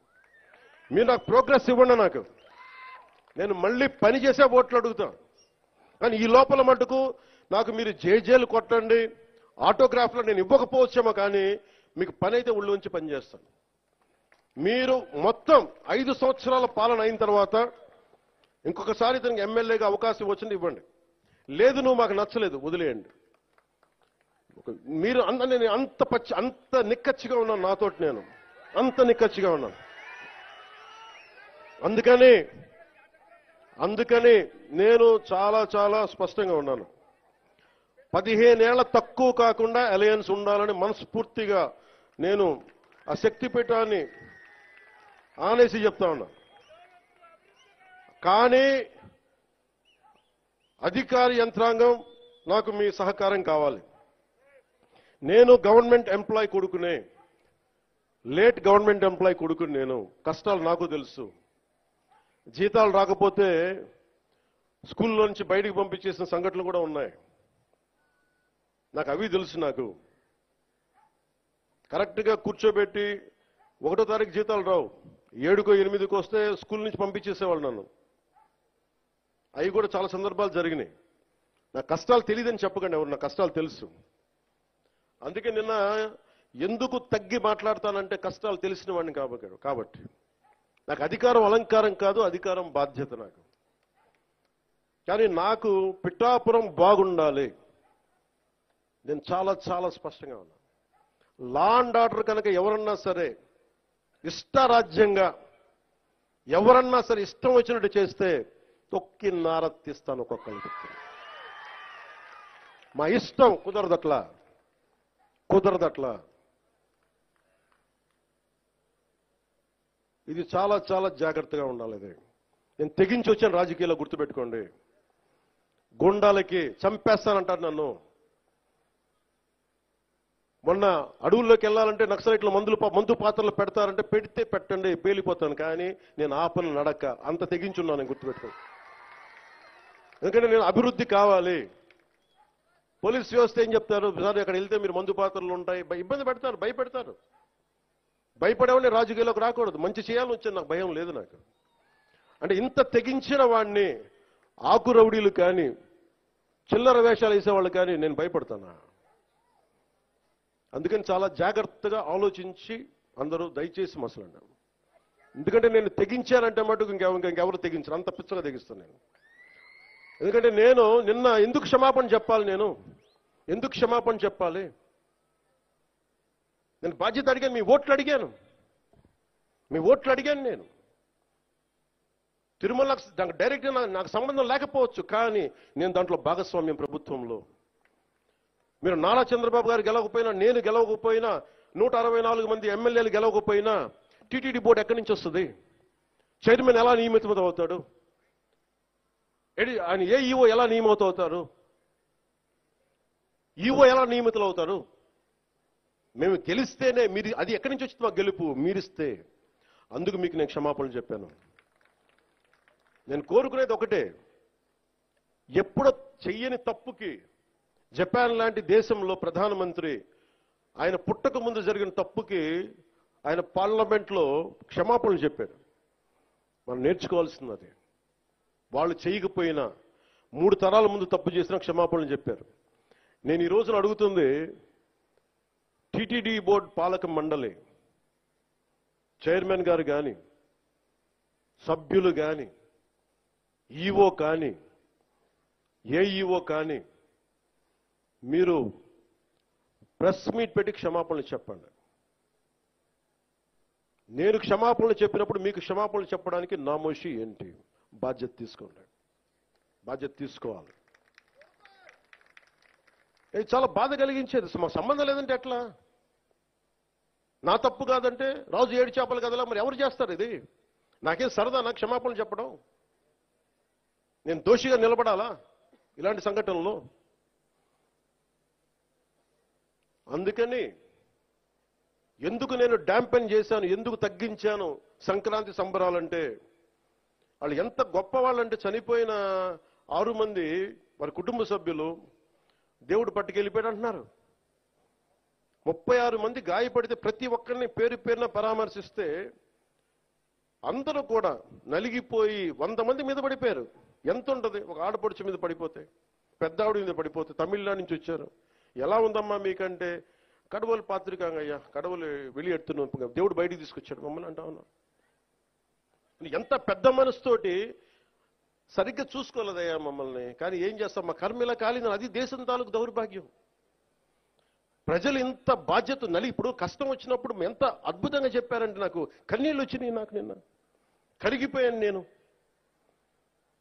మీరు నాకు ప్రోగ్రెస్ ఇవ్వండి, నాకు నేను మళ్ళీ పని చేసే ఓట్లు అడుగుతాను. కానీ ఈ లోపల మటుకు నాకు మీరు జేజేలు కొట్టండి, ఆటోగ్రాఫ్లో నేను ఇవ్వకపోవచ్చేమో, కానీ మీకు పని అయితే ఉళ్ళుంచి పని చేస్తాను. మీరు మొత్తం 5 సంవత్సరాల పాలన అయిన తర్వాత ఇంకొకసారి తనకి ఎమ్మెల్యేగా అవకాశం వచ్చింది ఇవ్వండి. లేదు నువ్వు మాకు నచ్చలేదు వదిలేయండి. మీరు నేను అంత నిక్కచ్చిగా ఉన్నాను, నాతోటి నేను అంత నిక్కచ్చిగా ఉన్నాను. అందుకని నేను చాలా చాలా స్పష్టంగా ఉన్నాను. 15 ఏళ్ల తక్కువ కాకుండా అలయన్స్ ఉండాలని మనస్ఫూర్తిగా నేను ఆ శక్తిపీఠాన్ని ఆనేసి చెప్తా ఉన్నా. కానీ అధికార యంత్రాంగం నాకు మీ సహకారం కావాలి. నేను గవర్నమెంట్ ఎంప్లాయ్ కొడుకునే, లేట్ గవర్నమెంట్ ఎంప్లాయ్ కొడుకుని. నేను కష్టాలు నాకు తెలుసు. జీతాలు రాకపోతే స్కూల్లో నుంచి బయటికి పంపించేసిన సంఘటనలు కూడా ఉన్నాయి. నాకు అవి తెలుసు. నాకు కరెక్ట్గా కూర్చోబెట్టి 1వ తారీఖు జీతాలు రావు, 7కో 8కో వస్తే స్కూల్ నుంచి పంపించేసేవాళ్ళు నన్ను. అవి కూడా చాలా సందర్భాలు జరిగినాయి. నా కష్టాలు తెలియదని చెప్పకండి ఎవరు, నా కష్టాలు తెలుసు. అందుకే నిన్న ఎందుకు తగ్గి మాట్లాడతానంటే కష్టాలు తెలిసిన వాడిని కాబట్టి. నాకు అధికారం అలంకారం కాదు, అధికారం బాధ్యత నాకు. కానీ నాకు పిఠాపురం బాగుండాలి, నేను చాలా చాలా స్పష్టంగా ఉన్నాను. లా అండ్ ఆర్డర్ కనుక ఎవరన్నా సరే ఇష్టారాజ్యంగా ఎవరన్నా సరే ఇష్టం వచ్చినట్టు చేస్తే తొక్కి నారత్తిస్తాను ఒక్కొక్కరికి. మా ఇష్టం కుదరదట్లా. ఇది చాలా చాలా జాగ్రత్తగా ఉండాలి. ఇది నేను తెగించి వచ్చాను రాజకీయాల్లో, గుర్తుపెట్టుకోండి. గుండాలకి చంపేస్తానంటారు నన్ను. మొన్న అడవుల్లోకి వెళ్ళాలంటే నక్సలైట్లు మందు పాత్రలు పెడతారంటే పెడితే పెట్టండి, పేలిపోతాను. కానీ నేను ఆపను నడక. అంత తెగించున్నాను, నేను గుర్తుపెట్టుకోండి. ఎందుకంటే నేను అభివృద్ధి కావాలి. పోలీస్ వ్యవస్థ ఏం చెప్తారు, సార్ అక్కడ వెళ్తే మీరు మందు పాత్రలు ఉంటాయి, ఇబ్బంది పెడతారు, భయపెడతారు. భయపడేవాడిని రాజకీయాల్లోకి రాకూడదు. మంచి చేయాలని వచ్చాను, నాకు భయం లేదు. నాకు అంటే ఇంత తెగించిన వాడిని ఆకు రౌడీలు కానీ చిల్లర వేషాలు వేసేవాళ్ళు కానీ నేను భయపడతానా? అందుకని చాలా జాగ్రత్తగా ఆలోచించి అందరూ దయచేసి మసలండి. ఎందుకంటే నేను తెగించానంటే మటుకు ఇంకెవరు తెగించరు, అంత పిచ్చగా తెగిస్తాను నేను. ఎందుకంటే నేను నిన్న ఎందుకు క్షమాపణ చెప్పాలి? ఎందుకు క్షమాపణ చెప్పాలి? నేను బాధ్యత అడిగాను, మీ ఓట్లు అడిగాను నేను. తిరుమల డైరెక్ట్గా నాకు సంబంధం లేకపోవచ్చు, కానీ నేను దాంట్లో భాగస్వామ్యం ప్రభుత్వంలో. మీరు నారా చంద్రబాబు గారు గెలవకపోయినా, నేను గెలవకపోయినా, 164 మంది ఎమ్మెల్యేలు గెలవకపోయినా టీటీడీ బోర్డు ఎక్కడి నుంచి వస్తుంది? చైర్మన్ ఎలా నియమితం అవుతాడు? ఆయన ఏ ఈఓ ఎలా నియమితవుతారు? ఈఓ ఎలా నియమితులు అవుతారు? మేము గెలిస్తేనే మీరు, అది ఎక్కడి నుంచి వచ్చింది మా గెలుపు? మీరిస్తే. అందుకు మీకు నేను క్షమాపణలు చెప్పాను. నేను కోరుకునేది ఒకటే, ఎప్పుడో చెయ్యని తప్పుకి జపాన్ లాంటి దేశంలో ప్రధానమంత్రి ఆయన పుట్టక ముందు జరిగిన తప్పుకి ఆయన పార్లమెంట్లో క్షమాపణలు చెప్పారు. మనం నేర్చుకోవాల్సింది అది. వాళ్ళు చేయకపోయినా 3 తరాల ముందు తప్పు చేసినా క్షమాపణలు చెప్పారు. నేను ఈ రోజున అడుగుతుంది, టీటీడీ బోర్డు పాలక మండలి చైర్మన్ గారు కానీ, సభ్యులు కానీ, ఈఓ కానీ, ఏఈఓ కానీ, మీరు ప్రెస్ మీట్ పెట్టి క్షమాపణలు చెప్పండి. నేను క్షమాపణలు చెప్పినప్పుడు మీకు క్షమాపణలు చెప్పడానికి నామోషి ఏంటి? బాధ్యత తీసుకోండి, బాధ్యత తీసుకోవాలి. ఇది చాలా బాధ కలిగించేది. మాకు సంబంధం లేదంటే ఎట్లా? నా తప్పు కాదంటే రాజు 7 చేపలు కదలా, మరి ఎవరు చేస్తారు ఇది? నాకేం సరదా నాకు క్షమాపణలు చెప్పడం? నేను దోషిగా నిలబడాలా ఇలాంటి సంఘటనలో? అందుకని ఎందుకు నేను డాంపెన్ చేశాను, ఎందుకు తగ్గించాను సంక్రాంతి సంబరాలంటే, వాళ్ళు ఎంత గొప్ప వాళ్ళంటే చనిపోయిన 6 మంది వారి కుటుంబ సభ్యులు దేవుడు పట్టుకెళ్ళిపోయాడు అంటున్నారు. 36 మంది గాయపడితే ప్రతి ఒక్కరిని పేరు పేరున పరామర్శిస్తే అందరూ కూడా నలిగిపోయి 100 మంది మీద పడిపోయారు. ఎంత ఉంటుంది ఒక ఆడపడుచు మీద పడిపోతే, పెద్ద ఆవిడ మీద పడిపోతే? తమిళనాడు నుంచి వచ్చారు. ఎలా ఉందమ్మా మీకంటే, కడవలు పాత్రికాంగయ్యా, కడవలు వెళ్ళి దేవుడు బయటికి తీసుకొచ్చాడు మమ్మల్ని అంటా ఉన్నారు. ఎంత పెద్ద మనసుతోటి సరిగ్గా చూసుకోలేదయ్యా మమ్మల్ని. కానీ ఏం చేస్తాం, మా కర్మిలా కాలిందని. అది దేశం తాలూకు దౌర్భాగ్యం. ప్రజలు ఇంత బాధ్యత ఇప్పుడు కష్టం వచ్చినప్పుడు ఎంత అద్భుతంగా చెప్పారంటే నాకు కన్నీళ్ళు వచ్చినాయి. నాకు నిన్న కరిగిపోయాను నేను.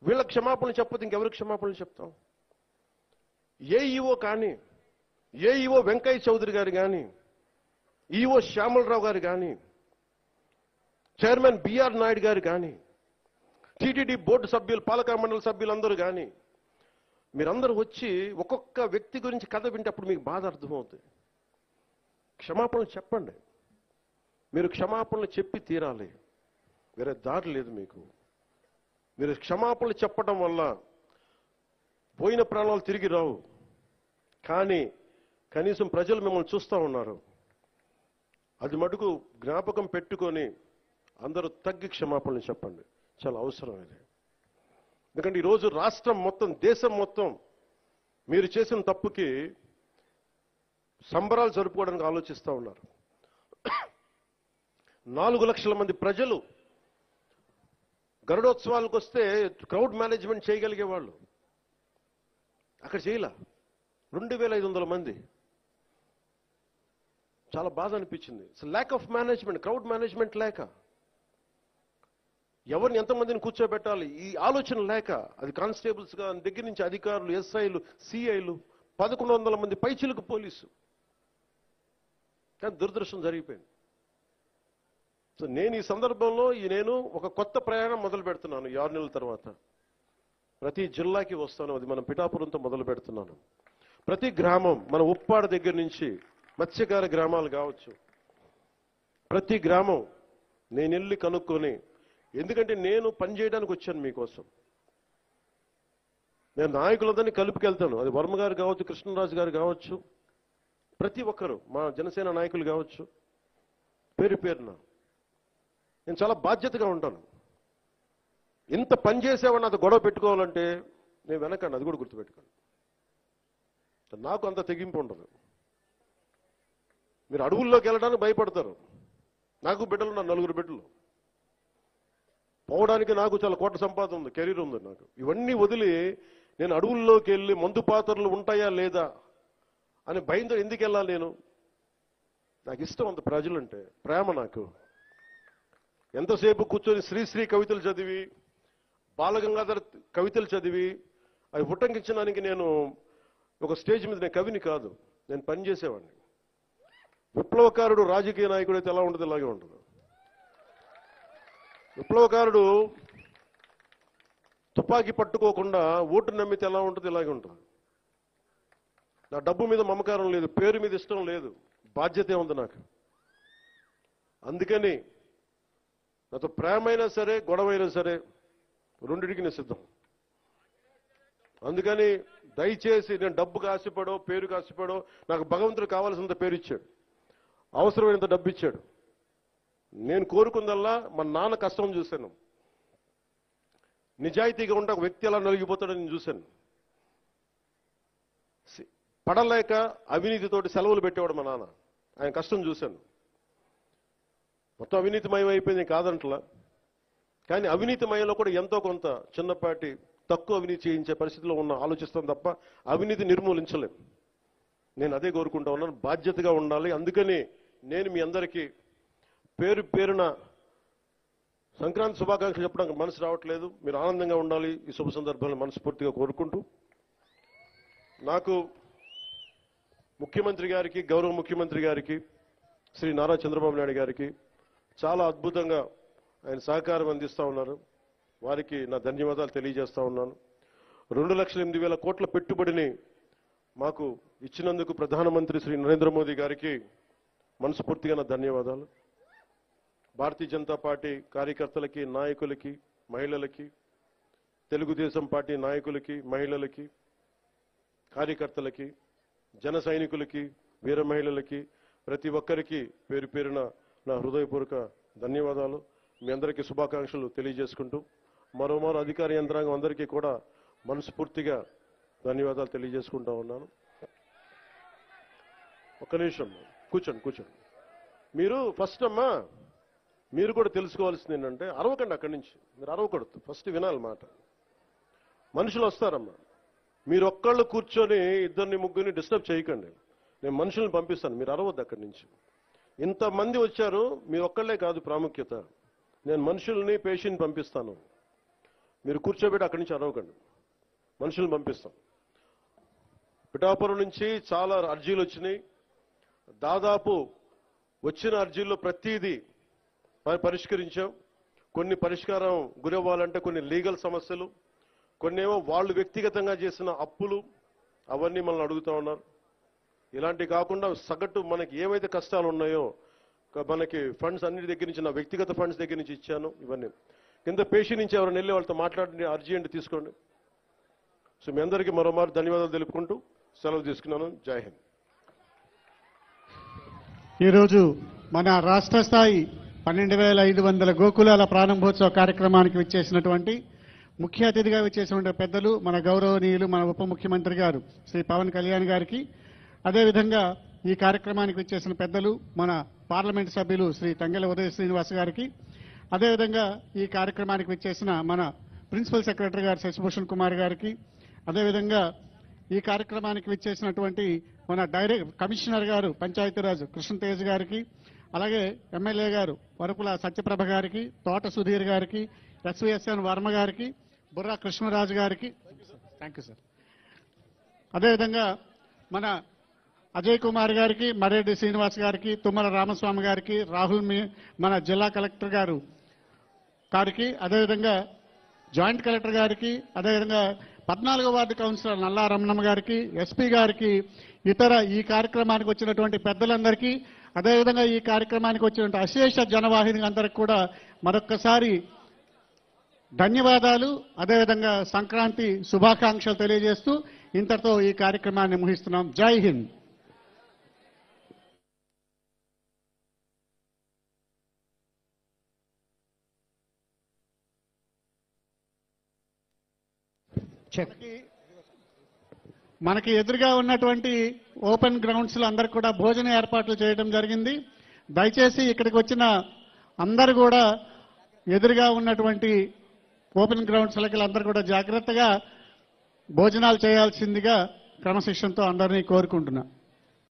వీళ్ళ క్షమాపణలు చెప్పదు ఇంకెవరికి క్షమాపణలు చెప్తాం? ఏఈఓ కానీ, ఏఈఓ వెంకయ్య చౌదరి గారు కానీ, ఈఓ శ్యామలరావు గారు కానీ, చైర్మన్ బిఆర్ నాయుడు గారు కానీ, టీటీడీ బోర్డు సభ్యులు, పాలక మండలి సభ్యులందరూ కానీ, మీరందరూ వచ్చి ఒక్కొక్క వ్యక్తి గురించి కథ వింటే అప్పుడు మీకు బాధ అర్థమవుతుంది. క్షమాపణలు చెప్పండి. మీరు క్షమాపణలు చెప్పి తీరాలి, వేరే దారి లేదు మీకు. మీరు క్షమాపణలు చెప్పడం వల్ల పోయిన ప్రాణాలు తిరిగి రావు, కానీ కనీసం ప్రజలు మిమ్మల్ని చూస్తూ ఉన్నారు. అది మటుకు జ్ఞాపకం పెట్టుకొని అందరూ తగ్గి క్షమాపణలు చెప్పండి. చాలా అవసరం ఇది. ఎందుకంటే ఈరోజు రాష్ట్రం మొత్తం, దేశం మొత్తం మీరు చేసిన తప్పుకి సంబరాలు జరుపుకోవడానికి ఆలోచిస్తూ ఉన్నారు. 4 లక్షల మంది ప్రజలు గరుడోత్సవాలకు వస్తే క్రౌడ్ మేనేజ్మెంట్ చేయగలిగేవాళ్ళు, అక్కడ చేయలే. 2500 మంది చాలా బాధ అనిపించింది. Lack of management, crowd management లేక, ఎవరిని ఎంతమందిని కూర్చోబెట్టాలి ఈ ఆలోచన లేక, అది కానిస్టేబుల్స్ గా దగ్గర నుంచి అధికారులు, ఎస్ఐలు, సిఐలు, 1100 మంది పైచిలకు పోలీసు. కానీ దురదృష్టం జరిగిపోయింది. సో నేను ఈ సందర్భంలో నేను ఒక కొత్త ప్రయాణం మొదలు పెడుతున్నాను. 6 నెలల తర్వాత ప్రతి జిల్లాకి వస్తాను. అది మనం పిఠాపురంతో మొదలు పెడుతున్నాను. ప్రతి గ్రామం, మన ఉప్పాడ దగ్గర నుంచి మత్స్యకార గ్రామాలు కావచ్చు, ప్రతి గ్రామం నేను వెళ్ళి కనుక్కొని, ఎందుకంటే నేను పనిచేయడానికి వచ్చాను మీకోసం. నేను నాయకులందరినీ కలుపుకెళ్తాను. అది వర్మ గారు కావచ్చు, కృష్ణరాజు గారు కావచ్చు, ప్రతి ఒక్కరు మా జనసేన నాయకులు కావచ్చు, పేరు పేరున నేను చాలా బాధ్యతగా ఉంటాను. ఇంత పని చేసేవాడిని అది గొడవ పెట్టుకోవాలంటే నేను వెనకండి, అది కూడా గుర్తుపెట్టుకోండి. నాకు అంత తెగింపు ఉండదు. మీరు అడవుల్లోకి వెళ్ళడానికి భయపడతారు. నాకు బిడ్డలు ఉన్నారు, 4 బిడ్డలు. పోవడానికి నాకు చాలా కోట్ల సంపాదన ఉంది, కెరీర్ ఉంది నాకు. ఇవన్నీ వదిలి నేను అడవుల్లోకి వెళ్ళి మందు పాత్రలు ఉంటాయా లేదా అని భయంతో ఎందుకు వెళ్ళాలి నేను? నాకు ఇష్టం అంత ప్రజలంటే, ప్రేమ నాకు. ఎంతసేపు కూర్చొని శ్రీశ్రీ కవితలు చదివి, బాలగంగాధర్ కవితలు చదివి అవి ఉట్టంకించడానికి నేను ఒక స్టేజ్ మీద నేను కవిని కాదు, నేను పనిచేసేవాడిని. విప్లవకారుడు రాజకీయ నాయకుడు అయితే ఎలా ఉంటుంది, ఇలాగే ఉంటుంది. విప్లవకారుడు తుపాకీ పట్టుకోకుండా ఓటు నమ్మితే ఎలా ఉంటుంది, ఇలాగే ఉంటుంది. నా డబ్బు మీద మమకారం లేదు, పేరు మీద ఇష్టం లేదు, బాధ్యతే ఉంది నాకు. అందుకని నాతో ప్రేమైనా సరే, గొడవైనా సరే, రెండింటికి నేను సిద్ధం. అందుకని దయచేసి నేను డబ్బుకు ఆశపడో, పేరుకు ఆశపడో, నాకు భగవంతుడు కావాల్సినంత పేరు ఇచ్చాడు, అవసరమైనంత డబ్బు ఇచ్చాడు. నేను కోరుకుందల్లా మా నాన్న కష్టం చూశాను. నిజాయితీగా ఉంటే ఒక వ్యక్తి ఎలా నలిగిపోతాడని నేను చూశాను. పడలేక అవినీతితోటి సెలవులు పెట్టేవాడు మా నాన్న, ఆయన కష్టం చూశాను. మొత్తం అవినీతిమయం అయిపోయింది కాదంటలా, కానీ అవినీతిమయంలో కూడా ఎంతో కొంత చిన్నపాటి తక్కువ అవినీతి చేయించే పరిస్థితిలో ఉన్న ఆలోచిస్తాం తప్ప అవినీతి నిర్మూలించలేం. నేను అదే కోరుకుంటా ఉన్నాను, బాధ్యతగా ఉండాలి. అందుకని నేను మీ అందరికీ పేరు పేరున సంక్రాంతి శుభాకాంక్షలు చెప్పడానికి మనసు రావట్లేదు. మీరు ఆనందంగా ఉండాలి ఈ శుభ సందర్భంలో మనస్ఫూర్తిగా కోరుకుంటూ, నాకు ముఖ్యమంత్రి గారికి, గౌరవ ముఖ్యమంత్రి గారికి, శ్రీ నారా చంద్రబాబు నాయుడు గారికి చాలా అద్భుతంగా ఆయన సహకారం అందిస్తూ ఉన్నారు. వారికి నా ధన్యవాదాలు తెలియజేస్తా ఉన్నాను. 2,08,000 కోట్ల పెట్టుబడిని మాకు ఇచ్చినందుకు ప్రధానమంత్రి శ్రీ నరేంద్ర మోదీ గారికి మనస్ఫూర్తిగా నా ధన్యవాదాలు. భారతీయ జనతా పార్టీ కార్యకర్తలకి, నాయకులకి, మహిళలకి, తెలుగుదేశం పార్టీ నాయకులకి, మహిళలకి, కార్యకర్తలకి, జన సైనికులకి, వీర మహిళలకి, ప్రతి ఒక్కరికి పేరు పేరున నా హృదయపూర్వక ధన్యవాదాలు. మీ అందరికీ శుభాకాంక్షలు తెలియజేసుకుంటూ, మరోమారు అధికార యంత్రాంగం అందరికీ కూడా మనస్ఫూర్తిగా ధన్యవాదాలు తెలియజేసుకుంటా ఉన్నాను. ఒక్క నిమిషం కూర్చోండి. మీరు ఫస్ట్ అమ్మా, మీరు కూడా తెలుసుకోవాల్సింది ఏంటంటే, అరవకండి అక్కడి నుంచి, మీరు అరవకూడదు, ఫస్ట్ వినాలి మాట. మనుషులు వస్తారమ్మా, మీరు ఒక్కళ్ళు కూర్చొని 2 ముగ్గురిని డిస్టర్బ్ చేయకండి. నేను మనుషుల్ని పంపిస్తాను, మీరు అరవద్దు అక్కడి నుంచి. ఇంతమంది వచ్చారు, మీరు ఒక్కళ్ళే కాదు ప్రాముఖ్యత. నేను మనుషుల్ని, పేషెంట్ పంపిస్తాను, మీరు కూర్చోబెట్టి అక్కడి నుంచి అరవకండి, మనుషుల్ని పంపిస్తాం. పిఠాపురం నుంచి చాలా అర్జీలు వచ్చినాయి. దాదాపు వచ్చిన అర్జీల్లో ప్రతిదీ పరిష్కరించాం. కొన్ని పరిష్కారం గురవ్వాలంటే కొన్ని లీగల్ సమస్యలు, కొన్నేమో వాళ్ళు వ్యక్తిగతంగా చేసిన అప్పులు, అవన్నీ మనల్ని అడుగుతా ఉన్నారు. ఇలాంటివి కాకుండా సగటు మనకి ఏవైతే కష్టాలు ఉన్నాయో, మనకి ఫండ్స్ అన్నిటి దగ్గర నుంచి, నా వ్యక్తిగత ఫండ్స్ దగ్గర నుంచి ఇచ్చాను. ఇవన్నీ కింద పేషెంట్ నుంచి ఎవరైనా వెళ్ళి వాళ్ళతో మాట్లాడి అర్జీ అంటే తీసుకోండి. సో మీ అందరికీ మరోమారు ధన్యవాదాలు తెలుపుకుంటూ సెలవు తీసుకున్నాను. జై హింద్. ఈరోజు మన రాష్ట్ర స్థాయి 12,500 గోకులాల ప్రారంభోత్సవ కార్యక్రమానికి విచ్చేసినటువంటి, ముఖ్య అతిథిగా విచ్చేసినటువంటి పెద్దలు మన గౌరవనీయులు, మన ఉప ముఖ్యమంత్రి గారు శ్రీ పవన్ కళ్యాణ్ గారికి, అదేవిధంగా ఈ కార్యక్రమానికి విచ్చేసిన పెద్దలు మన పార్లమెంటు సభ్యులు శ్రీ తంగెల ఉదయ శ్రీనివాస్ గారికి, అదేవిధంగా ఈ కార్యక్రమానికి విచ్చేసిన మన ప్రిన్సిపల్ సెక్రటరీ గారు శశిభూషణ్ కుమార్ గారికి, అదేవిధంగా ఈ కార్యక్రమానికి విచ్చేసినటువంటి మన కమిషనర్ గారు పంచాయతీరాజ్ కృష్ణతేజ్ గారికి, అలాగే ఎమ్మెల్యే గారు వరపుల సత్యప్రభ గారికి, తోట సుధీర్ గారికి, ఎస్విఎస్ఎన్ వర్మ గారికి, బుర్రా కృష్ణరాజు గారికి, థ్యాంక్ యూ సార్. అదేవిధంగా మన అజయ్ కుమార్ గారికి, మర్రెడ్డి శ్రీనివాస్ గారికి, తుమ్మల రామస్వామి గారికి, రాహుల్ మన జిల్లా కలెక్టర్ గారికి, అదేవిధంగా జాయింట్ కలెక్టర్ గారికి, అదేవిధంగా 14వ వార్డు కౌన్సిలర్ నల్లా రమణమ్మ గారికి, ఎస్పీ గారికి, ఇతర ఈ కార్యక్రమానికి వచ్చినటువంటి పెద్దలందరికీ, అదేవిధంగా ఈ కార్యక్రమానికి వచ్చినటువంటి అశేష జనవాహిని అందరికి కూడా మరొక్కసారి ధన్యవాదాలు, అదేవిధంగా సంక్రాంతి శుభాకాంక్షలు తెలియజేస్తూ ఇంతటితో ఈ కార్యక్రమాన్ని ముగిస్తున్నాం. జై హింద్. మనకి ఎదురుగా ఉన్నటువంటి ఓపెన్ గ్రౌండ్స్ లో అందరికి కూడా భోజన ఏర్పాట్లు చేయడం జరిగింది. దయచేసి ఇక్కడికి వచ్చిన అందరూ కూడా ఎదురుగా ఉన్నటువంటి ఓపెన్ గ్రౌండ్స్ లకి అందరూ కూడా జాగ్రత్తగా భోజనాలు చేయాల్సిందిగా క్రమశిక్షణతో అందరినీ కోరుకుంటున్నా.